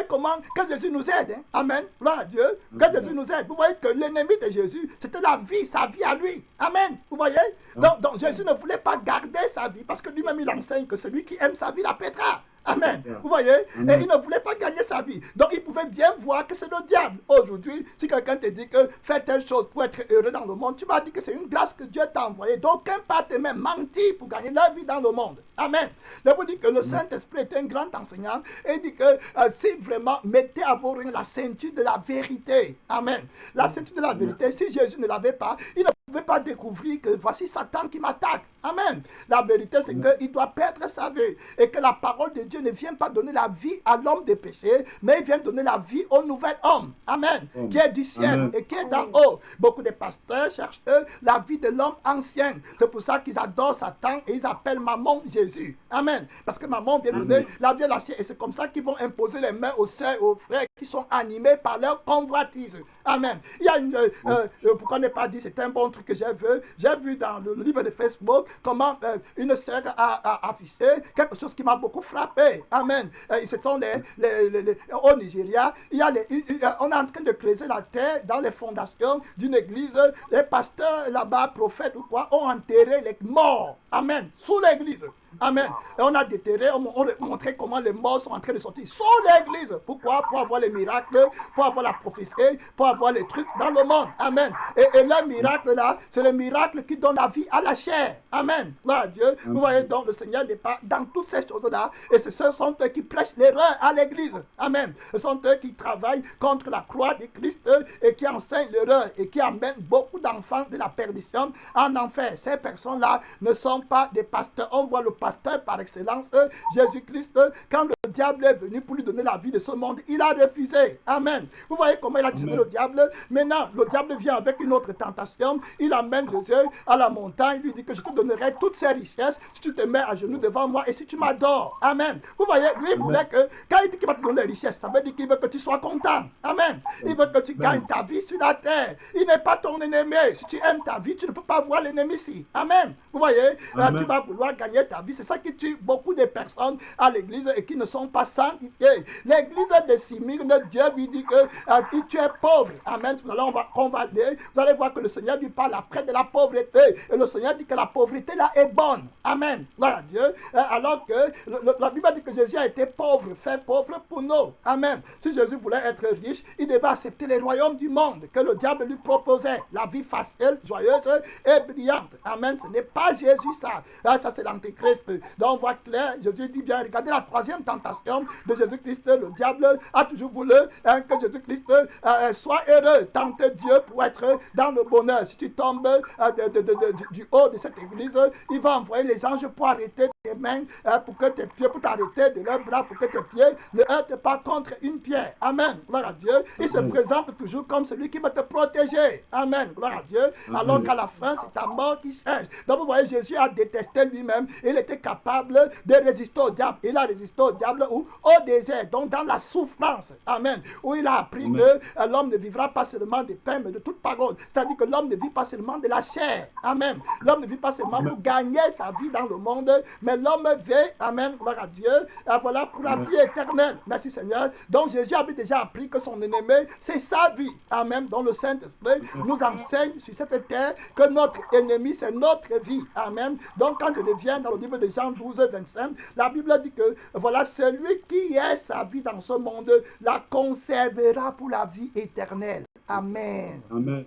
Speaker 2: comment que Jésus nous aide. Hein? Amen. Gloire à Dieu. Que Jésus nous aide. Vous voyez que l'ennemi de Jésus, c'était la vie, sa vie à lui. Amen. Vous voyez? Donc Jésus ne voulait pas garder sa vie parce que lui-même il enseigne que celui qui aime sa vie la perdra. Amen. Vous voyez? Et il ne voulait pas gagner sa vie. Donc il pouvait bien voir que c'est le diable. Aujourd'hui, si quelqu'un te dit que fais telle chose pour être heureux dans le monde, tu vas dire que c'est une grâce que Dieu t'a envoyée. D'aucuns partent même mentir pour gagner leur vie dans le monde. Amen. Je vous dis que le Saint-Esprit est un grand enseignant et il dit que si vraiment mettez à vos reins la ceinture de la vérité. Amen. La ceinture de la vérité, si Jésus ne l'avait pas, il ne pouvait pas découvrir que voici Satan qui m'attaque. Amen. La vérité, c'est qu'il doit perdre sa vie et que la parole de Dieu ne vient pas donner la vie à l'homme des péchés, mais il vient donner la vie au nouvel homme. Amen. Qui est du ciel et qui est d'en haut. Beaucoup de pasteurs cherchent la vie de l'homme ancien. C'est pour ça qu'ils adorent Satan et ils appellent maman Jésus. Amen. Parce que maman vient donner la vie à la chair et c'est comme ça qu'ils vont imposer les mains aux sœurs et aux frères qui sont animés par leur convoitise. Amen. Il y a une... pourquoi ne pas dire, c'est un bon truc que j'ai vu dans le livre de Facebook, comment une sœur a affiché quelque chose qui m'a beaucoup frappé. Amen. Ce sont au Nigeria, on est en train de creuser la terre dans les fondations d'une église. Les pasteurs là-bas, prophètes ou quoi, ont enterré les morts. Amen. Sous l'église. Amen. Et on a déterré, on montré comment les morts sont en train de sortir sous l'église. Pourquoi? Pour avoir les miracles, pour avoir la prophétie, pour avoir les trucs dans le monde. Amen. Et le miracle là, c'est le miracle qui donne la vie à la chair. Amen. Gloire à Dieu. Vous voyez donc, le Seigneur n'est pas dans toutes ces choses-là. Et ce sont eux qui prêchent l'erreur à l'église. Amen. Ce sont eux qui travaillent contre la croix de Christ et qui enseignent l'erreur et qui amènent beaucoup d'enfants de la perdition en enfer. Ces personnes-là ne sont pas des pasteurs. On voit le pasteur par excellence, Jésus-Christ, quand le diable est venu pour lui donner la vie de ce monde, il a refusé. Amen. Vous voyez comment il a dit le diable? Maintenant, le diable vient avec une autre tentation. Il amène Jésus à la montagne. Il lui dit que je te donnerai toutes ces richesses si tu te mets à genoux devant moi et si tu m'adores. Amen. Vous voyez, lui, il voulait que, quand il dit qu'il va te donner les richesses, ça veut dire qu'il veut que tu sois content. Amen. Il veut que tu gagnes ta vie sur la terre. Il n'est pas ton ennemi. Si tu aimes ta vie, tu ne peux pas voir l'ennemi ici. Amen. Vous voyez, tu vas vouloir gagner ta vie. C'est ça qui tue beaucoup de personnes à l'église et qui ne sont pas sanctifiées. L'église de Smyrne, Dieu lui dit que tu es pauvre. Amen. Vous allez voir que le Seigneur lui parle après de la pauvreté. Et le Seigneur dit que la pauvreté là est bonne. Amen. Gloire à Dieu. Alors que la Bible dit que Jésus a été pauvre, fait pauvre pour nous. Amen. Si Jésus voulait être riche, il devait accepter les royaumes du monde que le diable lui proposait. La vie facile, joyeuse et brillante. Amen. Ce n'est pas Jésus ça. Là, ça c'est l'antéchrist. Donc on voit clair, Jésus dit bien, regardez la troisième tentation de Jésus-Christ. Le diable a toujours voulu que Jésus-Christ soit heureux. Tente Dieu pour être dans le bonheur. Si tu tombes du haut de cette église, il va envoyer les anges pour arrêter tes mains, pour que tes pieds, pour t'arrêter de leurs bras, pour que tes pieds ne heurtent pas contre une pierre. Amen. Gloire à Dieu. Il se présente toujours comme celui qui va te protéger. Amen. Gloire à Dieu. Alors qu'à la fin, c'est ta mort qui cherche. Donc vous voyez, Jésus a détesté lui-même. Il était capable de résister au diable. Il a résisté au diable au désert, donc dans la souffrance. Amen. Où il a appris que l'homme ne vivra pas seulement de pain, mais de toute parole. C'est-à-dire que l'homme ne vit pas seulement de la chair. Amen. L'homme ne vit pas seulement pour gagner sa vie dans le monde, mais l'homme vit, amen, gloire à Dieu, voilà, pour la vie éternelle. Merci Seigneur. Donc Jésus avait déjà appris que son ennemi, c'est sa vie. Amen. Donc le Saint-Esprit nous enseigne sur cette terre que notre ennemi, c'est notre vie. Amen. Donc quand je reviens dans le livre de Jean 12, 25, la Bible dit que, voilà, celui qui est sa vie dans ce monde, la conservera pour la vie éternelle. Amen.
Speaker 1: Amen.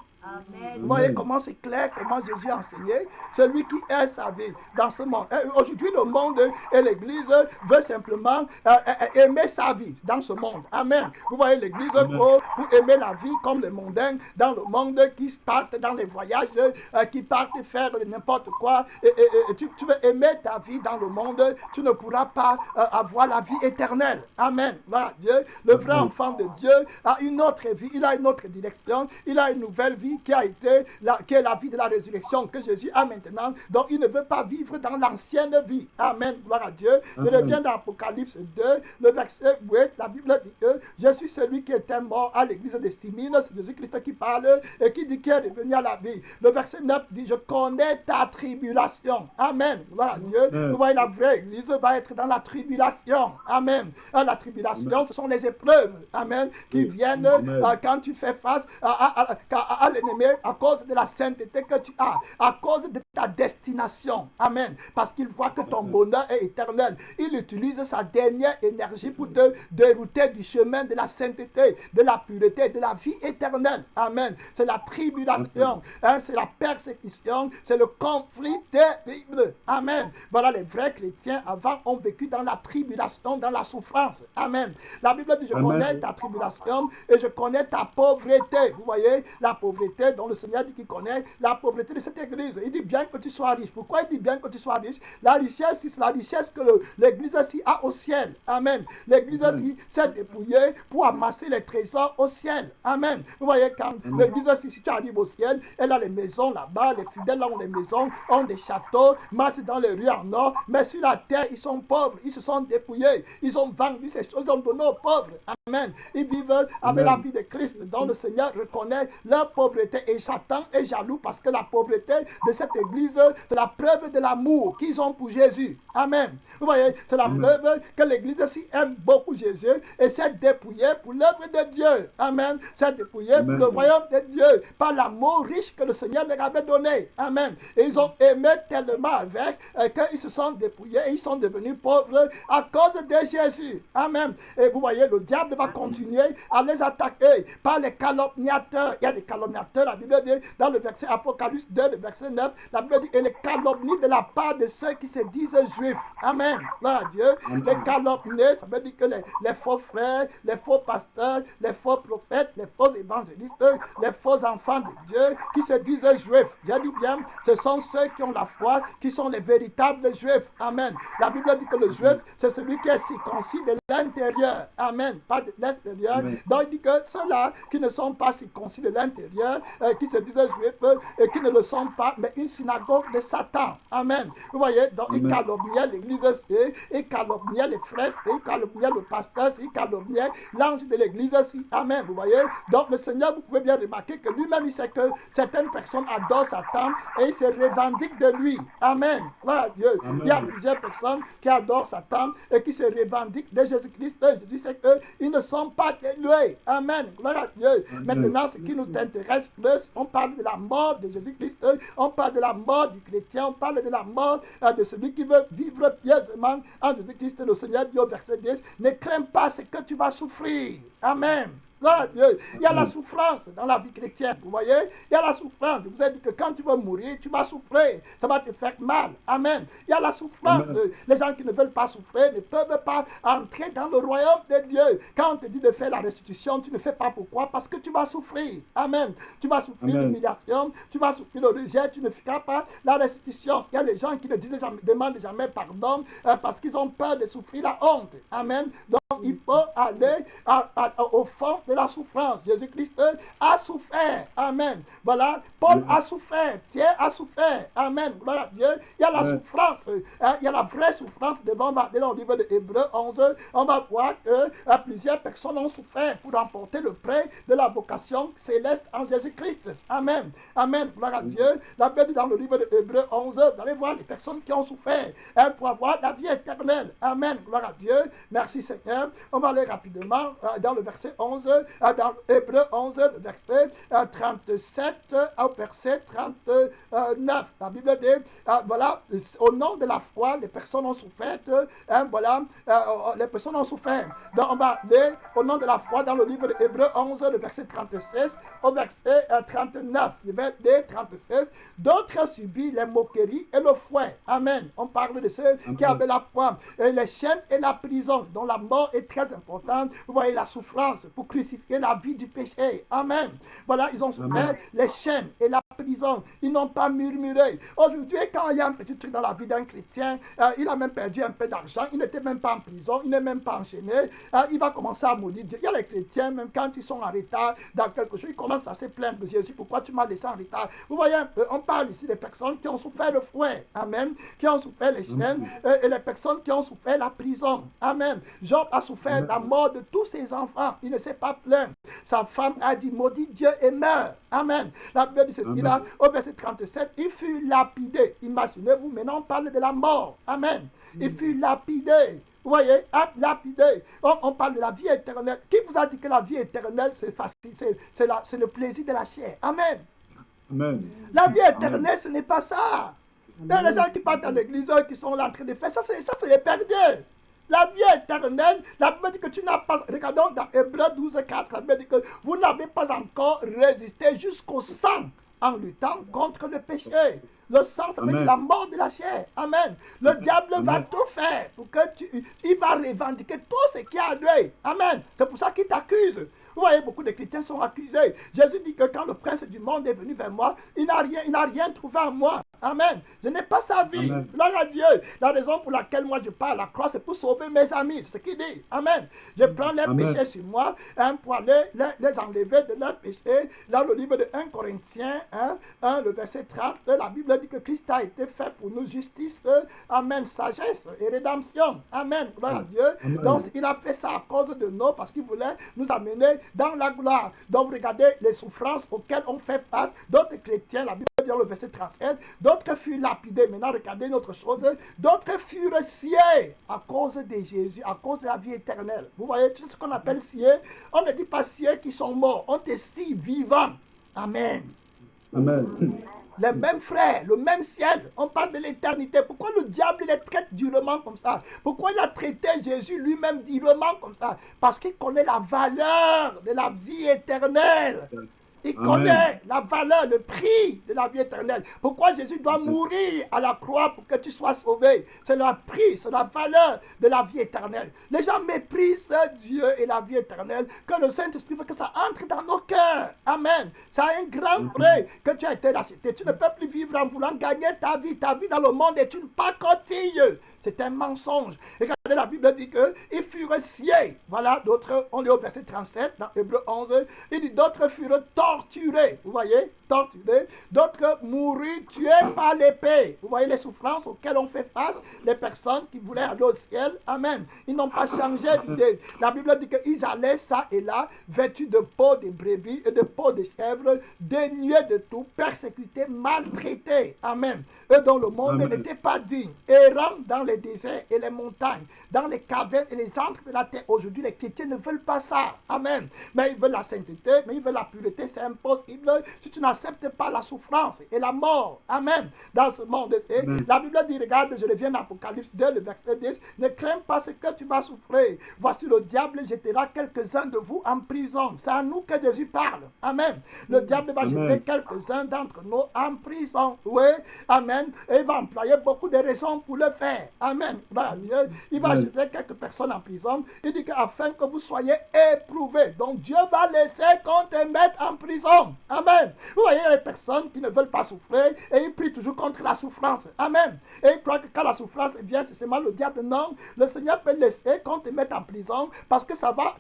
Speaker 2: Vous voyez comment c'est clair, comment Jésus a enseigné. Celui qui est sa vie dans ce monde. Aujourd'hui, le monde et l'Église veut simplement aimer sa vie dans ce monde. Amen. Vous voyez l'Église pour aimer la vie comme les mondains dans le monde qui partent dans les voyages, qui partent faire n'importe quoi. Tu veux aimer ta vie dans le monde, tu ne pourras pas avoir la vie éternelle. Amen. Voilà, Dieu, le vrai enfant de Dieu a une autre vie, il a une autre direction, il a une nouvelle vie qui est la vie de la résurrection que Jésus a maintenant. Donc il ne veut pas vivre dans l'ancienne vie. Amen. Gloire à Dieu. Je reviens dans Apocalypse 2, le verset 8, la Bible dit que je suis celui qui était mort à l'église de Simine, c'est Jésus-Christ qui parle et qui dit qu'il est revenu à la vie. Le verset 9 dit je connais ta tribulation. Amen. Gloire à Dieu. Vous voyez, la vraie église va être dans la tribulation. Amen. La tribulation, ce sont les épreuves. Amen. Qui viennent quand tu fais face à l'ennemi à cause de la sainteté que tu as, à cause de ta destination. Amen. Parce qu'il voit que ton bonheur est éternel. Il utilise sa dernière énergie pour te dérouter du chemin de la sainteté, de la pureté, de la vie éternelle. Amen. C'est la tribulation, c'est la persécution, c'est le conflit terrible. Amen. Voilà, les vrais chrétiens avant ont vécu dans la tribulation, dans la souffrance. Amen. La Bible dit je connais ta tribulation et je connais ta pauvreté. Vous voyez, la pauvreté dont le Seigneur dit qu'il connaît, la pauvreté de cette église. Il dit bien que tu sois riche. Pourquoi il dit bien que tu sois riche? La richesse, c'est la richesse que l'église aussi a au ciel. Amen. L'église aussi s'est dépouillée pour amasser les trésors au ciel. Amen. Vous voyez, quand l'église aussi, si tu arrives au ciel, elle a les maisons là-bas, les fidèles ont des maisons, ont des châteaux, marchent dans les rues en or, mais sur la terre, ils sont pauvres, ils se sont dépouillés, ils ont vendu ces choses, ils ont donné aux pauvres. Amen. Ils vivent avec la vie de Christ, dont le Seigneur reconnaît leur pauvreté. Et Satan est jaloux parce que la pauvreté de cette église, c'est la preuve de l'amour qu'ils ont pour Jésus. Amen. Vous voyez, c'est la preuve que l'église aussi aime beaucoup Jésus et s'est dépouillée pour l'œuvre de Dieu. Amen. S'est dépouillée pour le royaume de Dieu, par l'amour riche que le Seigneur leur avait donné. Amen. Et ils ont aimé tellement avec qu'ils se sont dépouillés et ils sont devenus pauvres à cause de Jésus. Amen. Et vous voyez, le diable va continuer à les attaquer par les calomniateurs. Il y a des calomniateurs, la Bible dit, dans le verset Apocalypse 2, le verset 9, la Bible dit, et les calomnies de la part de ceux qui se disent juifs. Amen. Gloire à Dieu. Les calomnies, ça veut dire que les faux frères, les faux pasteurs, les faux prophètes, les faux évangélistes, les faux enfants de Dieu qui se disent juifs. Je dis bien, ce sont ceux qui ont la foi, qui sont les véritables juifs. Amen. La Bible dit que le juif, c'est celui qui est circoncis de l'intérieur. Amen. Pas de l'extérieur. Donc il dit que ceux-là qui ne sont pas circoncis de l'intérieur, qui se disent juifs et qui ne le sont pas, mais une synagogue de Satan. Amen. Vous voyez, donc il calomniait l'église, il calomniait les frères, il calomniait le pasteur, il calomniait l'ange de l'église. Amen. Vous voyez, donc le Seigneur, vous pouvez bien remarquer que lui-même, il sait que certaines personnes adorent Satan et il se revendique de lui. Amen. Voilà Dieu. Amen. Il y a plusieurs personnes qui adorent Satan et qui se revendiquent de Jésus-Christ. Jésus sait qu'ils ne sont pas de lui. Amen. Gloire à Dieu. Amen. Maintenant, ce qui nous intéresse plus, on parle de la mort de Jésus-Christ, on parle de la mort du chrétien, on parle de la mort de celui qui veut vivre pieusement en Jésus-Christ. Le Seigneur dit au verset 10, ne crains pas ce que tu vas souffrir. Amen. Dieu. Il y a la souffrance dans la vie chrétienne, vous voyez, il y a la souffrance. Je vous ai dit que quand tu vas mourir, tu vas souffrir, ça va te faire mal. Amen. Il y a la souffrance. Les gens qui ne veulent pas souffrir ne peuvent pas entrer dans le royaume de Dieu. Quand on te dit de faire la restitution, tu ne fais pas pourquoi? Parce que tu vas souffrir. Amen. Tu vas souffrir l'humiliation, tu vas souffrir le rejet, tu ne feras pas la restitution. Il y a des gens qui ne demandent jamais pardon parce qu'ils ont peur de souffrir la honte. Amen. Donc il faut aller au fond de la souffrance. Jésus-Christ a souffert. Amen. Voilà. Paul a souffert. Pierre a souffert. Amen. Gloire à Dieu. Il y a la souffrance. Il y a la vraie souffrance. Devant, on va aller dans le livre de Hébreux 11. On va voir que plusieurs personnes ont souffert pour remporter le prêt de la vocation céleste en Jésus-Christ. Amen. Amen. Gloire à Dieu. La Bible dit dans le livre de Hébreux 11, vous allez voir les personnes qui ont souffert pour avoir la vie éternelle. Amen. Gloire à Dieu. Merci Seigneur. Seigneur. On va aller rapidement dans le verset 11, dans Hébreu 11, le verset 37 au verset 39. La Bible dit, voilà, au nom de la foi, les personnes ont souffert, voilà, les personnes ont souffert. Donc on va aller au nom de la foi dans le livre de Hébreu 11, le verset 36 au verset 39. Je vais lire 36. D'autres ont subi les moqueries et le fouet. Amen. On parle de ceux qui avaient la foi. Et les chaînes et la prison, dont la mort est très importante. Vous voyez la souffrance pour crucifier la vie du péché. Amen. Voilà, ils ont souffert les chaînes et la prison. Ils n'ont pas murmuré. Aujourd'hui, quand il y a un petit truc dans la vie d'un chrétien, il a même perdu un peu d'argent. Il n'était même pas en prison. Il n'est même pas enchaîné. Il va commencer à maudire Dieu. Il y a les chrétiens, même quand ils sont en retard dans quelque chose, ils commencent à se plaindre de Jésus. Pourquoi tu m'as laissé en retard? Vous voyez, on parle ici des personnes qui ont souffert le fouet. Amen. Qui ont souffert les chaînes et les personnes qui ont souffert la prison. Amen. Job a souffert la mort de tous ses enfants. Il ne s'est pas plaint. Sa femme a dit, maudit Dieu et meurt. Amen. La Bible dit ceci là, au verset 37, il fut lapidé. Imaginez-vous, maintenant on parle de la mort. Amen. Il fut lapidé. Vous voyez, lapidé. On parle de la vie éternelle. Qui vous a dit que la vie éternelle, c'est facile, c'est le plaisir de la chair? Amen.
Speaker 1: Amen.
Speaker 2: La vie éternelle, ce n'est pas ça. Les gens qui partent à l'église, qui sont là en train de faire ça, c'est les perdus. La vie éternelle, la Bible dit que tu n'as pas, regardons dans Hébreu 12, 4, la Bible dit que vous n'avez pas encore résisté jusqu'au sang en luttant contre le péché. Le sang, ça veut dire la mort de la chair. Amen. Le diable va tout faire pour que il va revendiquer tout ce qu'il a à lui. Amen. C'est pour ça qu'il t'accuse. Vous voyez, beaucoup de chrétiens sont accusés. Jésus dit que quand le prince du monde est venu vers moi, il n'a rien trouvé en moi. Amen. Je n'ai pas sa vie. Gloire à Dieu. La raison pour laquelle moi je pars à la croix, c'est pour sauver mes amis. C'est ce qu'il dit. Amen. Je prends leurs péchés sur moi pour aller les enlever de leurs péchés. Dans le livre de 1 Corinthiens 1, le verset 30, la Bible dit que Christ a été fait pour nous justice. Amen. Sagesse et rédemption. Amen. Gloire à Dieu. Donc il a fait ça à cause de nous parce qu'il voulait nous amener dans la gloire. Donc regardez les souffrances auxquelles on fait face. D'autres chrétiens, la Bible dit dans le verset 37, d'autres furent lapidés. Maintenant regardez une autre chose. D'autres furent sciés à cause de Jésus, à cause de la vie éternelle. Vous voyez, tout ce qu'on appelle sciés. On ne dit pas sciés qui sont morts. On te scie vivant. Amen.
Speaker 1: Amen.
Speaker 2: Les mêmes frères, le même ciel. On parle de l'éternité. Pourquoi le diable les traite durement comme ça? Pourquoi il a traité Jésus lui-même durement comme ça? Parce qu'il connaît la valeur de la vie éternelle. Il connaît la valeur, le prix de la vie éternelle. Pourquoi Jésus doit mourir à la croix pour que tu sois sauvé? C'est le prix, c'est la valeur de la vie éternelle. Les gens méprisent Dieu et la vie éternelle, que le Saint-Esprit veut que ça entre dans nos cœurs. Amen. C'est un grand prix que tu as été racheté. Tu ne peux plus vivre en voulant gagner ta vie. Ta vie dans le monde est une pacotille. C'est un mensonge. Regardez, la Bible dit qu'ils furent sciés. Voilà, d'autres, on est au verset 37, dans Hébreu 11. Il dit d'autres furent torturés. Vous voyez, torturés. D'autres moururent tués par l'épée. Vous voyez les souffrances auxquelles on fait face, les personnes qui voulaient aller au ciel. Amen. Ils n'ont pas changé d'idée. La Bible dit qu'ils allaient ça et là, vêtus de peau de brebis et de peau de chèvre, dénués de tout, persécutés, maltraités. Amen. Eux dont le monde n'était pas digne, errant dans les déserts et les montagnes, dans les cavernes et les antres de la terre. Aujourd'hui, les chrétiens ne veulent pas ça. Amen. Mais ils veulent la sainteté, mais ils veulent la pureté. C'est impossible si tu n'acceptes pas la souffrance et la mort. Amen. Dans ce monde, la Bible dit, regarde, je reviens à Apocalypse 2, le verset 10, ne crains pas ce que tu vas souffrir. Voici le diable jettera quelques-uns de vous en prison. C'est à nous que Jésus parle. Amen. Le diable va jeter quelques-uns d'entre nous en prison. Oui. Amen. Et il va employer beaucoup de raisons pour le faire. Amen. Dieu, il va jeter quelques personnes en prison. Il dit qu'afin que vous soyez éprouvés. Donc Dieu va laisser qu'on te mette en prison. Amen. Vous voyez les personnes qui ne veulent pas souffrir et ils prient toujours contre la souffrance. Amen. Et ils croient que quand la souffrance vient, c'est seulement le diable. Non. Le Seigneur peut laisser qu'on te mette en prison parce que ça va,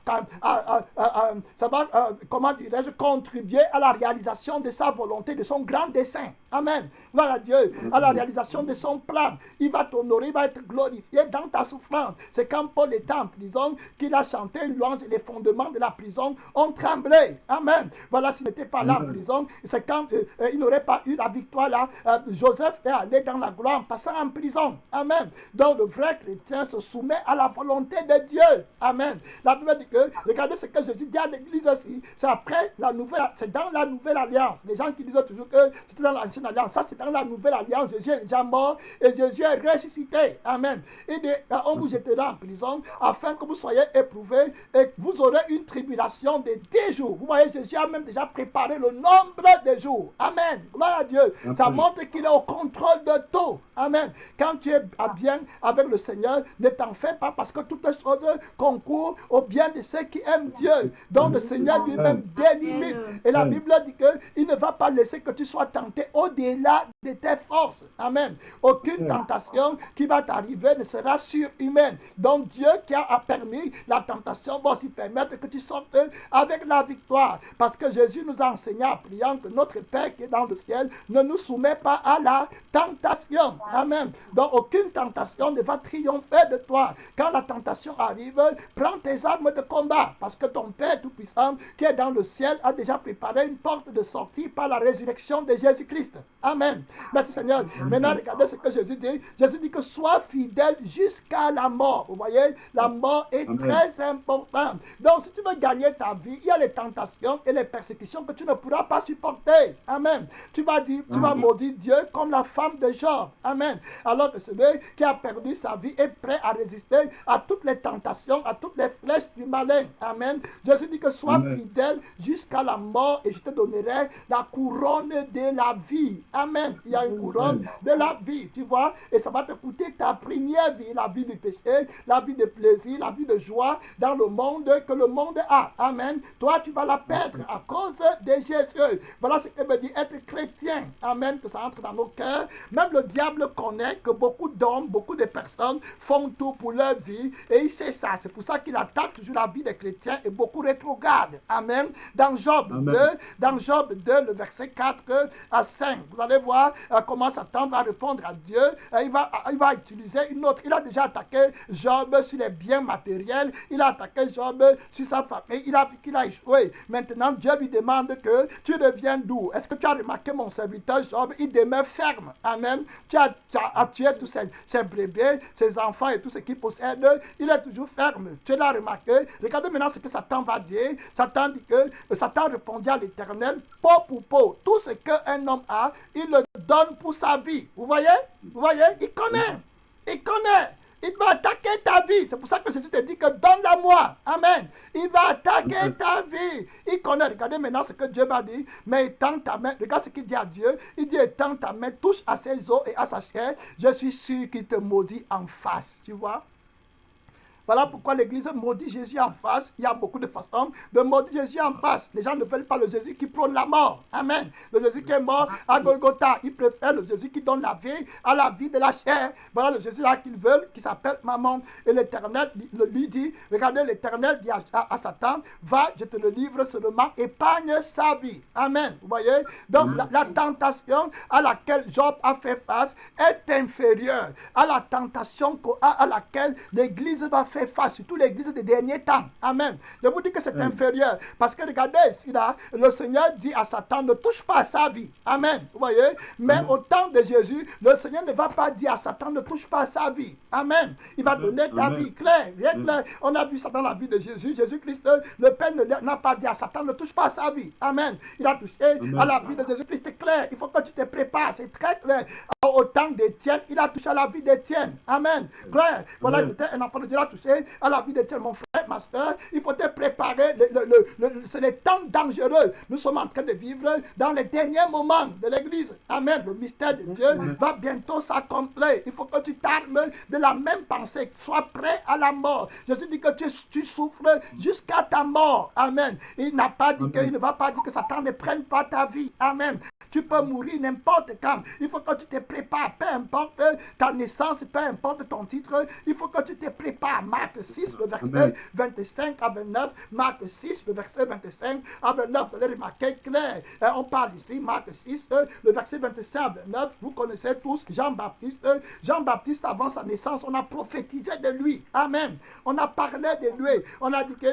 Speaker 2: comment dirais-je, contribuer à la réalisation de sa volonté, de son grand dessein. Amen. Voilà Dieu. À la réalisation de son plan. Il va t'honorer, il va va être glorifié dans ta souffrance. C'est quand Paul était en prison qu'il a chanté une louange et les fondements de la prison ont tremblé. Amen. Voilà, s'il n'était pas là en prison, c'est quand il n'aurait pas eu la victoire là. Joseph est allé dans la gloire en passant en prison. Amen. Donc le vrai chrétien se soumet à la volonté de Dieu. Amen. La Bible dit que, regardez ce que Jésus dit à l'église aussi, c'est après la nouvelle, c'est dans la nouvelle alliance. Les gens qui disent toujours que c'était dans l'ancienne alliance, ça c'est dans la nouvelle alliance. Jésus est déjà mort et Jésus est ressuscité. Amen. Il dit, on vous jettera en prison afin que vous soyez éprouvés et que vous aurez une tribulation de 10 jours. Vous voyez, Jésus a même déjà préparé le nombre de jours. Amen. Gloire à Dieu. Ça montre qu'il est au contrôle de tout. Amen. Quand tu es bien avec le Seigneur, ne t'en fais pas parce que toutes les choses concourent au bien de ceux qui aiment Dieu. Donc le Seigneur lui-même délimite. Et la Bible dit qu'il ne va pas laisser que tu sois tenté au-delà de tes forces. Amen. Aucune tentation qui va t'arriver ne sera surhumaine. Donc Dieu qui a permis la tentation va aussi permettre que tu sortes avec la victoire. Parce que Jésus nous a enseigné en priant que notre Père qui est dans le ciel ne nous soumet pas à la tentation. Amen. Donc aucune tentation ne va triompher de toi. Quand la tentation arrive, prends tes armes de combat. Parce que ton Père Tout-Puissant qui est dans le ciel a déjà préparé une porte de sortie par la résurrection de Jésus-Christ. Amen. Merci Seigneur. Maintenant regardez ce que Jésus dit. Jésus dit que sois fidèle jusqu'à la mort. Vous voyez, la mort est très importante. Donc si tu veux gagner ta vie, il y a les tentations et les persécutions que tu ne pourras pas supporter. Amen. Tu vas dire, tu vas maudire Dieu comme la femme de Job. Amen. Alors que celui qui a perdu sa vie est prêt à résister à toutes les tentations, à toutes les flèches du malin. Amen. Jésus dit que sois fidèle jusqu'à la mort et je te donnerai la couronne de la vie. Amen. Il y a une couronne de la vie, tu vois, et ça va te coûter ta première vie, la vie du péché, la vie de plaisir, la vie de joie dans le monde que le monde a. Amen. Toi, tu vas la perdre à cause de Jésus. Voilà ce que veut dire être chrétien. Amen. Que ça entre dans nos cœurs. Même le diable connaît que beaucoup d'hommes, beaucoup de personnes font tout pour leur vie et il sait ça. C'est pour ça qu'il attaque toujours la vie des chrétiens et beaucoup rétrogradent. Amen. Dans Job 2, le verset 4 à 5, vous allez voir comment Satan va répondre à Dieu. Il va utiliser une autre. Il a déjà attaqué Job sur les biens matériels. Il a attaqué Job sur sa famille. Il a vu qu'il a échoué. Maintenant, Dieu lui demande que tu reviens d'où? Est-ce que tu as remarqué mon serviteur Job? Il demeure ferme. Amen. Tu as tué tous ses brebis, ses enfants et tout ce qu'il possède. Il est toujours ferme. Tu l'as remarqué. Regardez maintenant ce que Satan va dire. Satan dit que Satan répondit à l'Éternel, peau pour peau. Tout ce qu'un homme a, il le donne pour sa vie. Vous voyez? Vous voyez? Il connaît. Il connaît. Il va attaquer ta vie. C'est pour ça que Jésus te dit que donne-la-moi. Amen. Il va attaquer ta vie. Il connaît. Regardez maintenant ce que Dieu va dire. Mais étends ta main. Regarde ce qu'il dit à Dieu. Il dit étends ta main, touche à ses os et à sa chair. Je suis sûr qu'il te maudit en face. Tu vois? Voilà pourquoi l'Église maudit Jésus en face. Il y a beaucoup de façons de maudire Jésus en face. Les gens ne veulent pas le Jésus qui prône la mort. Amen. Le Jésus qui est mort à Golgotha. Ils préfèrent le Jésus qui donne la vie à la vie de la chair. Voilà le Jésus là qu'ils veulent, qui s'appelle Maman. Et l'Éternel lui dit, regardez, l'Éternel dit à Satan, va, je te le livre seulement, épargne sa vie. Amen. Vous voyez? Donc la tentation à laquelle Job a fait face est inférieure à la tentation à laquelle l'Église va faire face, surtout l'église des derniers temps. Amen. Je vous dis que c'est inférieur. Parce que regardez ici, là, le Seigneur dit à Satan, ne touche pas à sa vie. Amen. Vous voyez? Mais au temps de Jésus, le Seigneur ne va pas dire à Satan, ne touche pas à sa vie. Amen. Il va donner ta vie claire. Bien clair. On a vu ça dans la vie de Jésus. Jésus-Christ, le Père n'a pas dit à Satan, ne touche pas à sa vie. Amen. Il a touché à la vie de Jésus-Christ clair. Il faut que tu te prépares. C'est très clair. Au temps d'Étienne, il a touché à la vie d'Étienne. Amen. Clair. Voilà, il était un enfant de Dieu, il a touché à la vie de tel mon frère, ma soeur. Il faut te préparer. C'est les temps dangereux. Nous sommes en train de vivre dans les derniers moments de l'Église. Amen. Le mystère de Dieu va bientôt s'accomplir. Il faut que tu t'armes de la même pensée. Sois prêt à la mort. Jésus dit que tu souffres jusqu'à ta mort. Amen. Il n'a pas dit qu'il ne va pas dire que Satan ne prenne pas ta vie. Amen. Tu peux mourir n'importe quand. Il faut que tu te prépares. Peu importe ta naissance, peu importe ton titre, il faut que tu te prépares. Marc 6, le verset 25 à 29. Marc 6, le verset 25 à 29. Vous allez remarquer clair. On parle ici, Marc 6, le verset 25 à 29. Vous connaissez tous Jean-Baptiste. Jean-Baptiste, avant sa naissance, on a prophétisé de lui. Amen. On a parlé de lui. On a dit que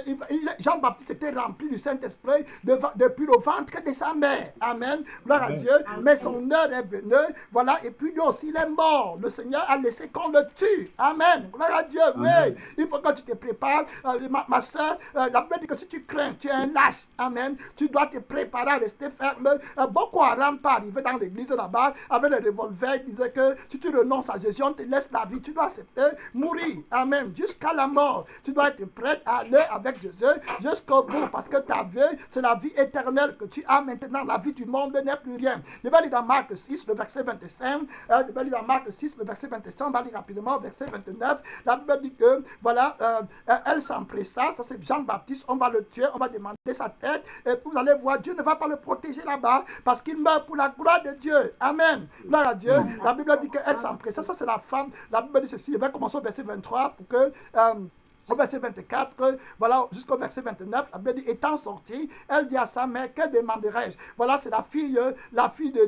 Speaker 2: Jean-Baptiste était rempli du Saint-Esprit depuis le ventre de sa mère. Amen. Gloire à Dieu. Mais son heure est venue. Voilà. Et puis lui aussi, il est mort. Le Seigneur a laissé qu'on le tue. Amen. Gloire à Dieu. Oui. Il faut que tu te prépares. Ma soeur, la Bible dit que si tu crains, tu es un lâche. Amen. Tu dois te préparer à rester ferme. Boko Haram pas arrivé dans l'église là-bas avec le revolver. Il disait que si tu renonces à Jésus, on te laisse la vie. Tu dois accepter mourir. Amen. Jusqu'à la mort. Tu dois être prêt à aller avec Jésus jusqu'au bout. Parce que ta vie, c'est la vie éternelle que tu as maintenant. La vie du monde n'est plus rien. Je vais lire dans Marc 6, le verset 25. Je vais lire dans Marc 6, le verset 25. On va lire rapidement verset 29. La Bible dit que, voilà, elle s'empressa. Ça, c'est Jean-Baptiste. On va le tuer. On va demander sa tête. Et puis vous allez voir, Dieu ne va pas le protéger là-bas parce qu'il meurt pour la gloire de Dieu. Amen. Gloire à Dieu. La Bible dit qu'elle s'empressa. Ça, c'est la femme. La Bible dit ceci. Je vais commencer au verset 23 pour que... au verset 24, voilà, jusqu'au verset 29, la Bible dit, étant sortie, elle dit à sa mère, que demanderai-je? Voilà, c'est la fille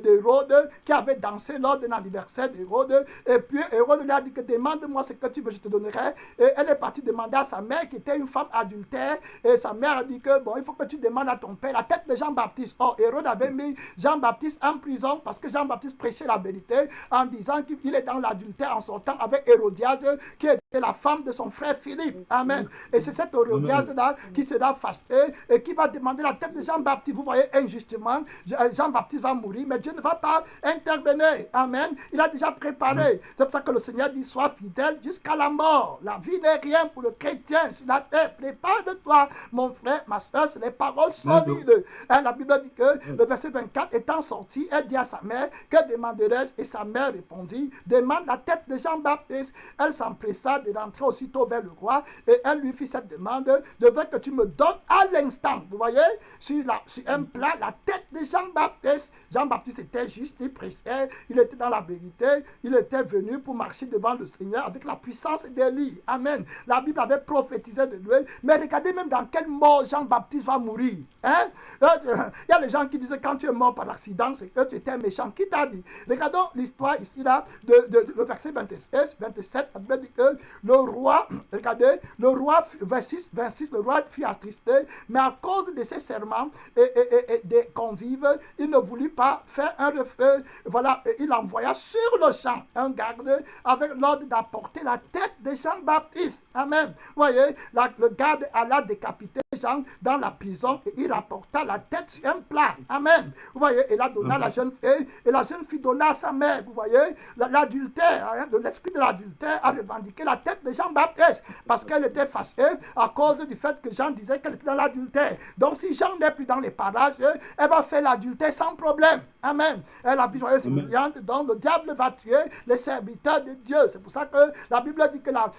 Speaker 2: d'Hérode qui avait dansé lors de l'anniversaire d'Hérode. Et puis Hérode lui a dit que demande-moi ce que tu veux, je te donnerai. Et elle est partie demander à sa mère, qui était une femme adultère. Et sa mère a dit que, bon, il faut que tu demandes à ton père la tête de Jean-Baptiste. Or, Hérode avait mis Jean-Baptiste en prison parce que Jean-Baptiste prêchait la vérité en disant qu'il est dans l'adultère en sortant avec Hérodias, qui était la femme de son frère Philippe. Amen. Et c'est cette Hérodias-là qui sera fâchée et qui va demander la tête de Jean-Baptiste. Vous voyez, injustement, Jean-Baptiste va mourir, mais Dieu ne va pas intervenir. Amen. Il a déjà préparé. C'est pour ça que le Seigneur dit, sois fidèle jusqu'à la mort. La vie n'est rien pour le chrétien sur la terre. Prépare de toi, mon frère, ma soeur, c'est les paroles solides. La Bible dit que le verset 24, étant sorti, elle dit à sa mère, que demanderai-je? Et sa mère répondit, demande la tête de Jean-Baptiste. Elle s'empressa de rentrer aussitôt vers le roi. Et elle lui fit cette demande, je veux que tu me donnes à l'instant, vous voyez, sur un plat, la tête de Jean-Baptiste. Jean-Baptiste était juste, il prêchait, il était dans la vérité, il était venu pour marcher devant le Seigneur avec la puissance d'Élie. Amen. La Bible avait prophétisé de lui, mais regardez même dans quelle mort Jean-Baptiste va mourir. Hein? Il y a les gens qui disent quand tu es mort par accident, c'est que tu étais méchant. Qui t'a dit? Regardons l'histoire ici, là, le verset 26, 27, la Bible dit que le roi, regardez, le roi, 26, le roi fut attristé, mais à cause de ses serments et des convives, il ne voulut pas faire un refus. Voilà, il envoya sur le champ un garde avec l'ordre d'apporter la tête de Jean-Baptiste. Amen. Vous voyez, le garde alla décapiter Jean dans la prison et il rapporta la tête sur un plat. Amen. Vous voyez, il a donné à la jeune fille et la jeune fille donna à sa mère. Vous voyez, l'adultère, l'esprit de l'adultère a revendiqué la tête de Jean-Baptiste parce qu'elle était fâchée à cause du fait que Jean disait qu'elle était dans l'adultère. Donc si Jean n'est plus dans les parages, elle va faire l'adultère sans problème. Amen. Elle a vision brillante, donc le diable va tuer les serviteurs de Dieu. C'est pour ça que la Bible dit que la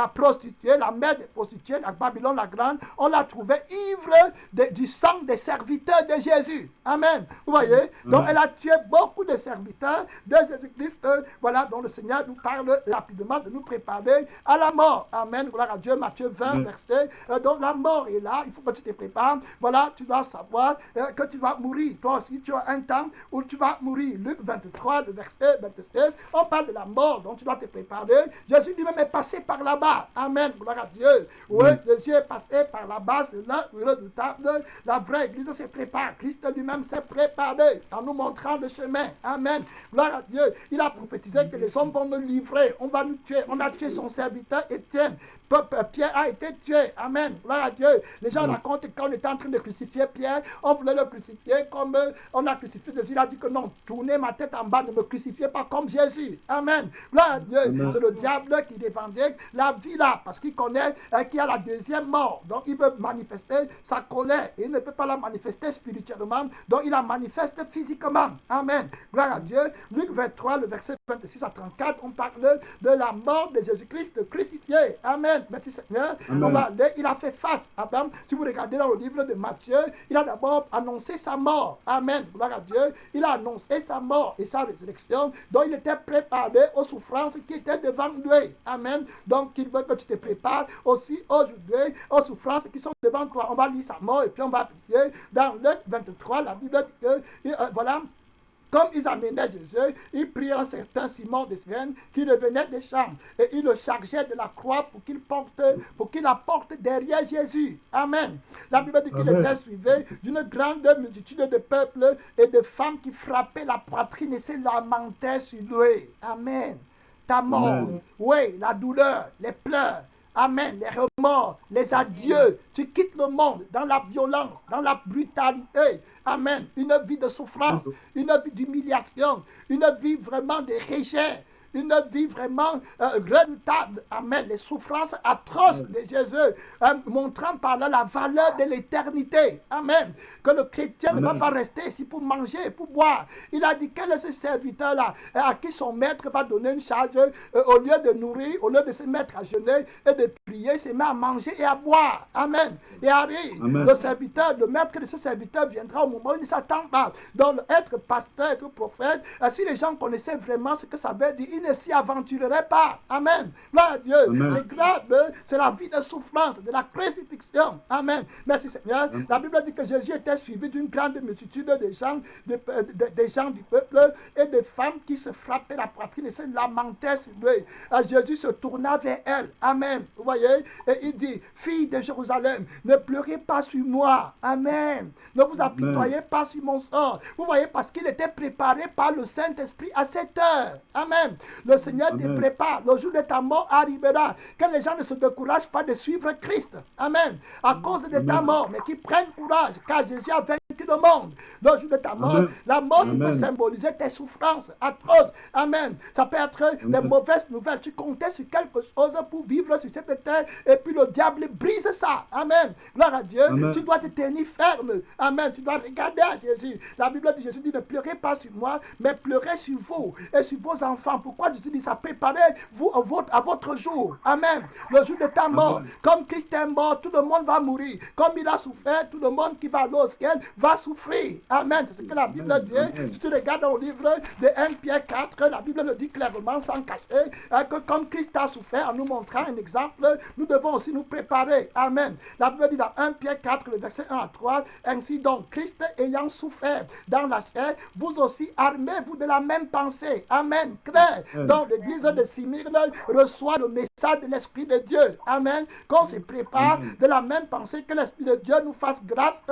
Speaker 2: prostituée, la mère des prostituées, la Babylone la grande, on l'a trouvée ivre du sang des serviteurs de Jésus. Amen. Vous voyez? Donc elle a tué beaucoup de serviteurs de Jésus-Christ. Voilà, dont le Seigneur nous parle rapidement de nous préparer à la mort. Amen. Gloire à Dieu. Matthieu 20, verset. Donc la mort est là. Il faut que tu te prépares. Voilà, tu dois savoir que tu vas mourir. Toi aussi, tu as un temps où tu vas mourir. Luc 23, le verset 26. On parle de la mort, donc tu dois te préparer. Jésus lui-même est passé par là-bas. Amen. Gloire à Dieu. Oui, Jésus est passé par là-bas. C'est là redoutable. La vraie église se prépare. Christ lui-même s'est préparé en nous montrant le chemin. Amen. Gloire à Dieu. Il a prophétisé que les hommes vont nous livrer. On va nous tuer. On a tué son serviteur Étienne. Pierre a été tué. Amen. Gloire à Dieu. Les gens racontent quand on était en train de crucifier Pierre, on voulait le crucifier comme on a crucifié Jésus. Il a dit que non, tournez ma tête en bas, ne me crucifiez pas comme Jésus. Amen. Gloire à Dieu. C'est le diable qui revendique la vie là, parce qu'il connaît qu'il y a la deuxième mort. Donc il veut manifester sa colère. Et il ne peut pas la manifester spirituellement, donc il la manifeste physiquement. Amen. Gloire à Dieu. Luc 23, le verset 26 à 34, on parle de la mort de Jésus-Christ crucifié. Amen. Amen. Merci Seigneur.
Speaker 1: Amen.
Speaker 2: On va aller. Il a fait face. Amen. Si vous regardez dans le livre de Matthieu, il a d'abord annoncé sa mort. Amen. Gloire à Dieu. Il a annoncé sa mort et sa résurrection. Donc il était préparé aux souffrances qui étaient devant lui. Amen. Donc il veut que tu te prépares aussi aujourd'hui aux souffrances qui sont devant toi. On va lire sa mort et puis on va prier. Dans Luc 23, la Bible dit que, voilà, comme ils amenaient Jésus, ils prirent un certain Simon de Cyrène qui revenait des champs et ils le chargeaient de la croix pour qu'il la porte derrière Jésus. Amen. La Bible dit qu'il
Speaker 1: Amen.
Speaker 2: était suivi d'une grande multitude de peuples et de femmes qui frappaient la poitrine et se lamentaient sur lui. Amen. Ta mort,
Speaker 1: Amen.
Speaker 2: oui, la douleur, les pleurs. Amen. Les remords, les adieux. Tu quittes le monde dans la violence, dans la brutalité. Amen. Une vie de souffrance, une vie d'humiliation, une vie vraiment de rejet. Une vie vraiment redoutable. Amen. Les souffrances atroces de Jésus, montrant par là la valeur de l'éternité. Amen. Que le chrétien ne va pas rester ici pour manger et pour boire. Il a dit, quel est ce serviteur-là à qui son maître va donner une charge au lieu de nourrir, au lieu de se mettre à jeûner et de prier, il se met à manger et à boire. Amen. Et arrive, le serviteur, le maître de ce serviteur viendra au moment où il ne s'attend pas. Donc, être pasteur, être prophète, si les gens connaissaient vraiment ce que ça veut dire, ne s'y aventurerait pas. Amen. Gloire à Dieu. C'est grave. C'est la vie de souffrance, de la crucifixion. Amen. Merci Seigneur. La Bible dit que Jésus était suivi d'une grande multitude de gens, des gens du peuple et des femmes qui se frappaient la poitrine et se lamentaient sur lui. Jésus se tourna vers elle. Amen. Vous voyez? Et il dit, fille de Jérusalem, ne pleurez pas sur moi. Amen. Ne vous apitoyez pas sur mon sort. Vous voyez, parce qu'il était préparé par le Saint-Esprit à cette heure. Amen. Le Seigneur te prépare. Le jour de ta mort arrivera. Que les gens ne se découragent pas de suivre Christ. Amen. À cause de ta mort, mais qu'ils prennent courage, car Jésus a vaincu le monde. Le jour de ta mort, la mort, ça peut symboliser tes souffrances atroces. Amen. Ça peut être des mauvaises nouvelles. Tu comptais sur quelque chose pour vivre sur cette terre, et puis le diable brise ça. Amen. Gloire à Dieu. Tu dois te tenir ferme. Amen. Tu dois regarder à Jésus. La Bible dit, Jésus dit, ne pleurez pas sur moi, mais pleurez sur vous et sur vos enfants. Pourquoi Jésus dit ça? Préparez-vous à votre jour. Amen. Le jour de ta mort. Comme Christ est mort, tout le monde va mourir. Comme il a souffert, tout le monde qui va aller au ciel va souffrir. Amen. C'est ce que la Bible dit. Si tu regardes dans le livre de 1 Pierre 4, la Bible le dit clairement, sans cacher, que comme Christ a souffert, en nous montrant un exemple, nous devons aussi nous préparer. Amen. La Bible dit dans 1 Pierre 4, le verset 1 à 3, ainsi donc, Christ ayant souffert dans la chair, vous aussi armez-vous de la même pensée. Amen. Clair. Donc, l'église de Smyrne reçoit le message de l'Esprit de Dieu. Amen. Qu'on se prépare de la même pensée, que l'Esprit de Dieu nous fasse grâce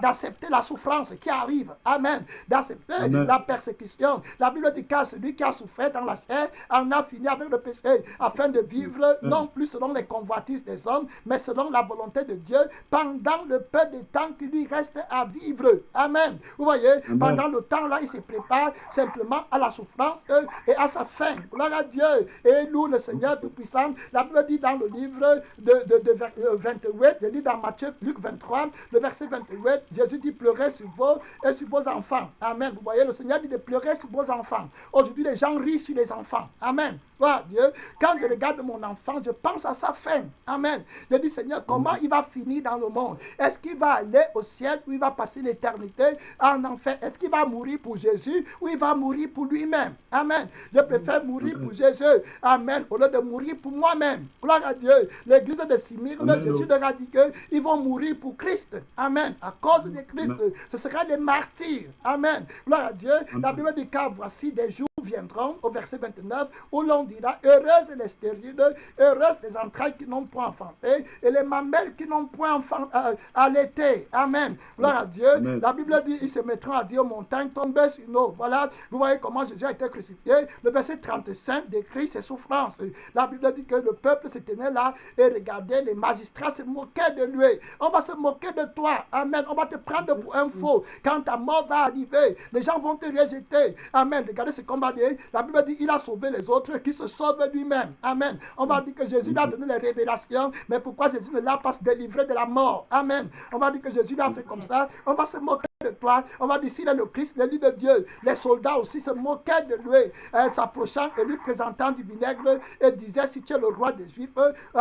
Speaker 2: d'accepter la souffrance qui arrive. Amen. D'accepter la persécution. La Bible dit car celui qui a souffert dans la chair en a fini avec le péché, afin de vivre non plus selon les convoitises des hommes, mais selon la volonté de Dieu, pendant le peu de temps qui lui reste à vivre. Amen. Vous voyez, pendant le temps là, il se prépare simplement à la souffrance et à sa fin. Gloire à Dieu. Et nous, le Seigneur Tout-Puissant, la Bible dit dans le livre de 28, je lis dans Matthieu, Luc 23, le verset 28, Jésus dit pleurez sur vous et sur vos enfants. Amen. Vous voyez, le Seigneur dit de pleurer sur vos enfants. Aujourd'hui, les gens rient sur les enfants. Amen. Gloire à Dieu. Quand je regarde mon enfant, je pense à sa fin. Amen. Je dis, Seigneur, comment il va finir dans le monde? Est-ce qu'il va aller au ciel ou il va passer l'éternité en enfer? Est-ce qu'il va mourir pour Jésus ou il va mourir pour lui-même? Amen. Je préfère mourir pour Jésus. Amen. Au lieu de mourir pour moi-même. Gloire à Dieu. L'église de Smyrne, Jésus leur a dit qu'ils vont mourir pour Christ. Amen. À cause de Christ. Ce sera des martyrs. Amen. Gloire à Dieu. La Bible dit car voici des jours viendront, au verset 29, où l'on dira heureuses les stériles, heureuses les entrailles qui n'ont point enfanté, et les mamelles qui n'ont point allaité. Amen. Gloire à Dieu. Amen. La Bible dit ils se mettront à dire aux montagnes tombez sur nous. Voilà, vous voyez comment Jésus a été crucifié. Le verset 35 décrit ses souffrances. La Bible dit que le peuple se tenait là et regardait, les magistrats se moquaient de lui. On va se moquer de toi. Amen. On va te prendre pour un faux. Quand ta mort va arriver, les gens vont te rejeter. Amen. Regardez ce combat. La Bible dit il a sauvé les autres qui se sauvent lui-même. Amen. On va dire que Jésus lui a donné les révélations, mais pourquoi Jésus ne l'a pas délivré de la mort? Amen. On va dire que Jésus l'a fait comme ça. On va se moquer de toi. On va dire, s'il est le Christ, l'Élu de Dieu. Les soldats aussi se moquaient de lui, s'approchant et lui présentant du vinaigre et disaient, si tu es le roi des Juifs,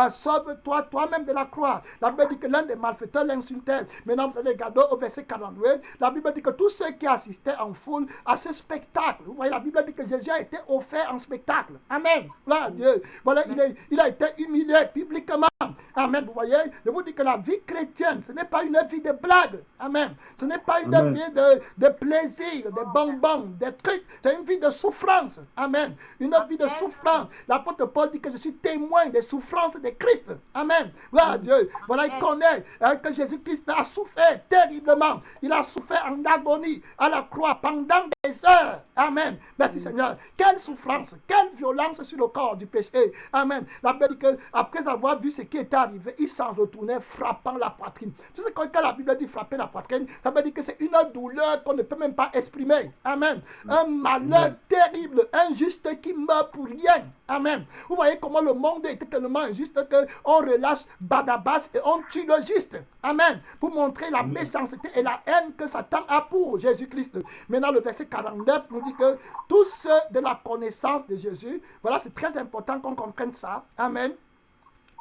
Speaker 2: sauve-toi toi-même de la croix. La Bible dit que l'un des malfaiteurs l'insultait. Maintenant, vous allez regarder au verset 48, la Bible dit que tous ceux qui assistaient en foule à ce spectacle, vous voyez, la Bible dit que Jésus a été offert en spectacle. Amen. Gloire à Dieu. Voilà, il a été humilié publiquement. Amen. Vous voyez, je vous dis que la vie chrétienne, ce n'est pas une vie de blague. Amen. Ce n'est pas une vie de plaisir, de bonbons, de trucs. C'est une vie de souffrance. Amen. Une vie de souffrance. L'apôtre Paul dit que je suis témoin des souffrances de Christ. Amen. Gloire à Dieu. Voilà, il connaît que Jésus-Christ a souffert terriblement. Il a souffert en agonie à la croix pendant des heures. Amen. Merci Seigneur. Quelle souffrance, quelle violence sur le corps du péché. Amen. La Bible dit qu'après avoir vu ce qui était arrivé, il s'en retournait frappant la poitrine. Tu sais, quand la Bible dit frapper la poitrine, ça veut dire que c'est une douleur qu'on ne peut même pas exprimer. Amen. Un malheur terrible, injuste qui meurt pour rien. Amen. Vous voyez comment le monde était tellement injuste qu'on relâche Barnabas et on tue le juste. Amen. Pour montrer la méchanceté et la haine que Satan a pour Jésus-Christ. Maintenant, le verset 49 nous dit que tous ceux de la connaissance de Jésus, voilà, c'est très important qu'on comprenne ça. Amen.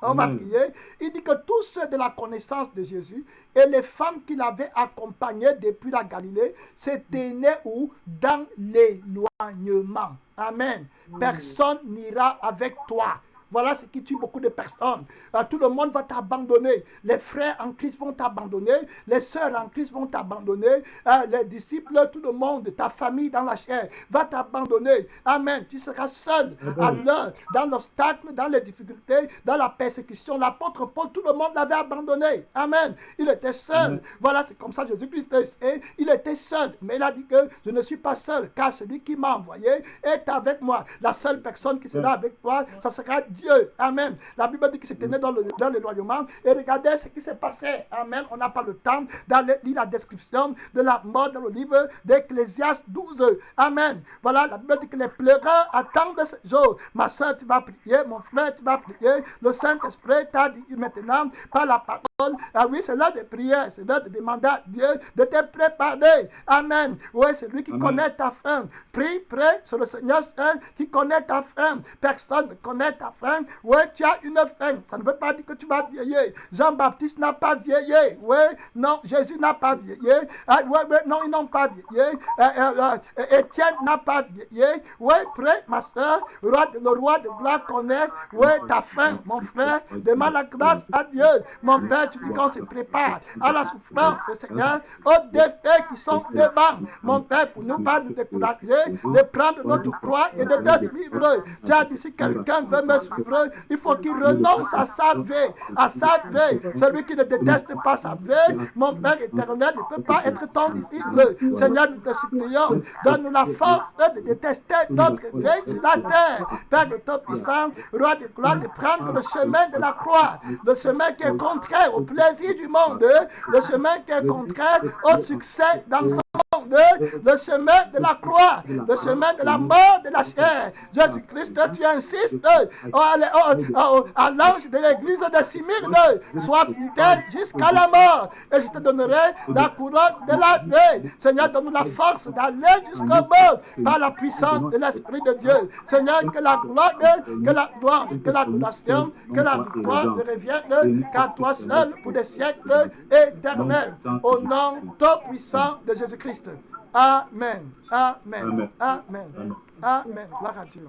Speaker 2: On va prier. Il dit que tous ceux de la connaissance de Jésus et les femmes qui l'avaient accompagné depuis la Galilée se tenaient où? Dans l'éloignement. Amen. Personne n'ira avec toi. Voilà ce qui tue beaucoup de personnes. Tout le monde va t'abandonner. Les frères en Christ vont t'abandonner. Les sœurs en Christ vont t'abandonner. Les disciples, tout le monde, ta famille dans la chair va t'abandonner. Amen. Tu seras seul alors, dans l'obstacle, dans les difficultés, dans la persécution. L'apôtre Paul, tout le monde l'avait abandonné. Amen. Il était seul. Voilà, c'est comme ça Jésus-Christ est. Il était seul. Mais il a dit que je ne suis pas seul, car celui qui m'a envoyé est avec moi. La seule personne qui sera avec toi, ça sera Dieu. Amen. La Bible dit qu'il s'était né dans l'éloignement. Et regardez ce qui s'est passé. Amen. On n'a pas le temps d'aller lire la description de la mort dans le livre d'Ecclésiaste 12. Amen. Voilà, la Bible dit que les pleureurs attendent ce jour. Ma soeur, tu vas prier. Mon frère, tu vas prier. Le Saint-Esprit t'a dit maintenant par la parole. Ah oui, c'est l'heure de prière. C'est l'heure de demander à Dieu de te préparer. Amen. Oui, c'est lui qui connaît ta fin. Prie, c'est le Seigneur seul qui connaît ta fin. Personne ne connaît ta fin. Oui, tu as une fin. Ça ne veut pas dire que tu vas vieillir. Jean-Baptiste n'a pas vieilli. Oui, non, Jésus n'a pas vieilli. Non, ils n'ont pas vieilli. Étienne n'a pas vieilli. Oui, prêt, ma soeur. Le roi de gloire connaît. Oui, ta fin, mon frère. Demande la grâce à Dieu. Mon Père, tu dis qu'on se prépare à la souffrance, Seigneur, aux défis qui sont devant. Mon Père, pour ne pas nous décourager, de prendre notre croix et de te suivre. Tu as dit, si quelqu'un veut me suivre, il faut qu'il renonce à sa vie, à sa vie. Celui qui ne déteste pas sa vie, mon Père éternel, ne peut pas être ton disciple. Seigneur, nous te supplions, donne-nous la force de détester notre vie sur la terre. Père de ton puissant, roi de gloire, de prendre le chemin de la croix, le chemin qui est contraire au plaisir du monde, le chemin qui est contraire au succès dans son monde, le chemin de la croix, le chemin de la mort de la chair. Jésus-Christ, tu insistes à l'ange de l'église de Smyrne, sois fidèle jusqu'à la mort, et je te donnerai la couronne de la vie. Seigneur, donne-nous la force d'aller jusqu'au bout par la puissance de l'Esprit de Dieu. Seigneur, que la gloire, que l'adoration, que la victoire ne revienne qu'à toi seul pour des siècles éternels. Au nom tout puissant de Jésus-Christ. Amen. Amen. Amen. Amen. Gloire à Dieu.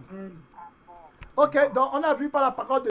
Speaker 2: Ok, donc on a vu par la parole de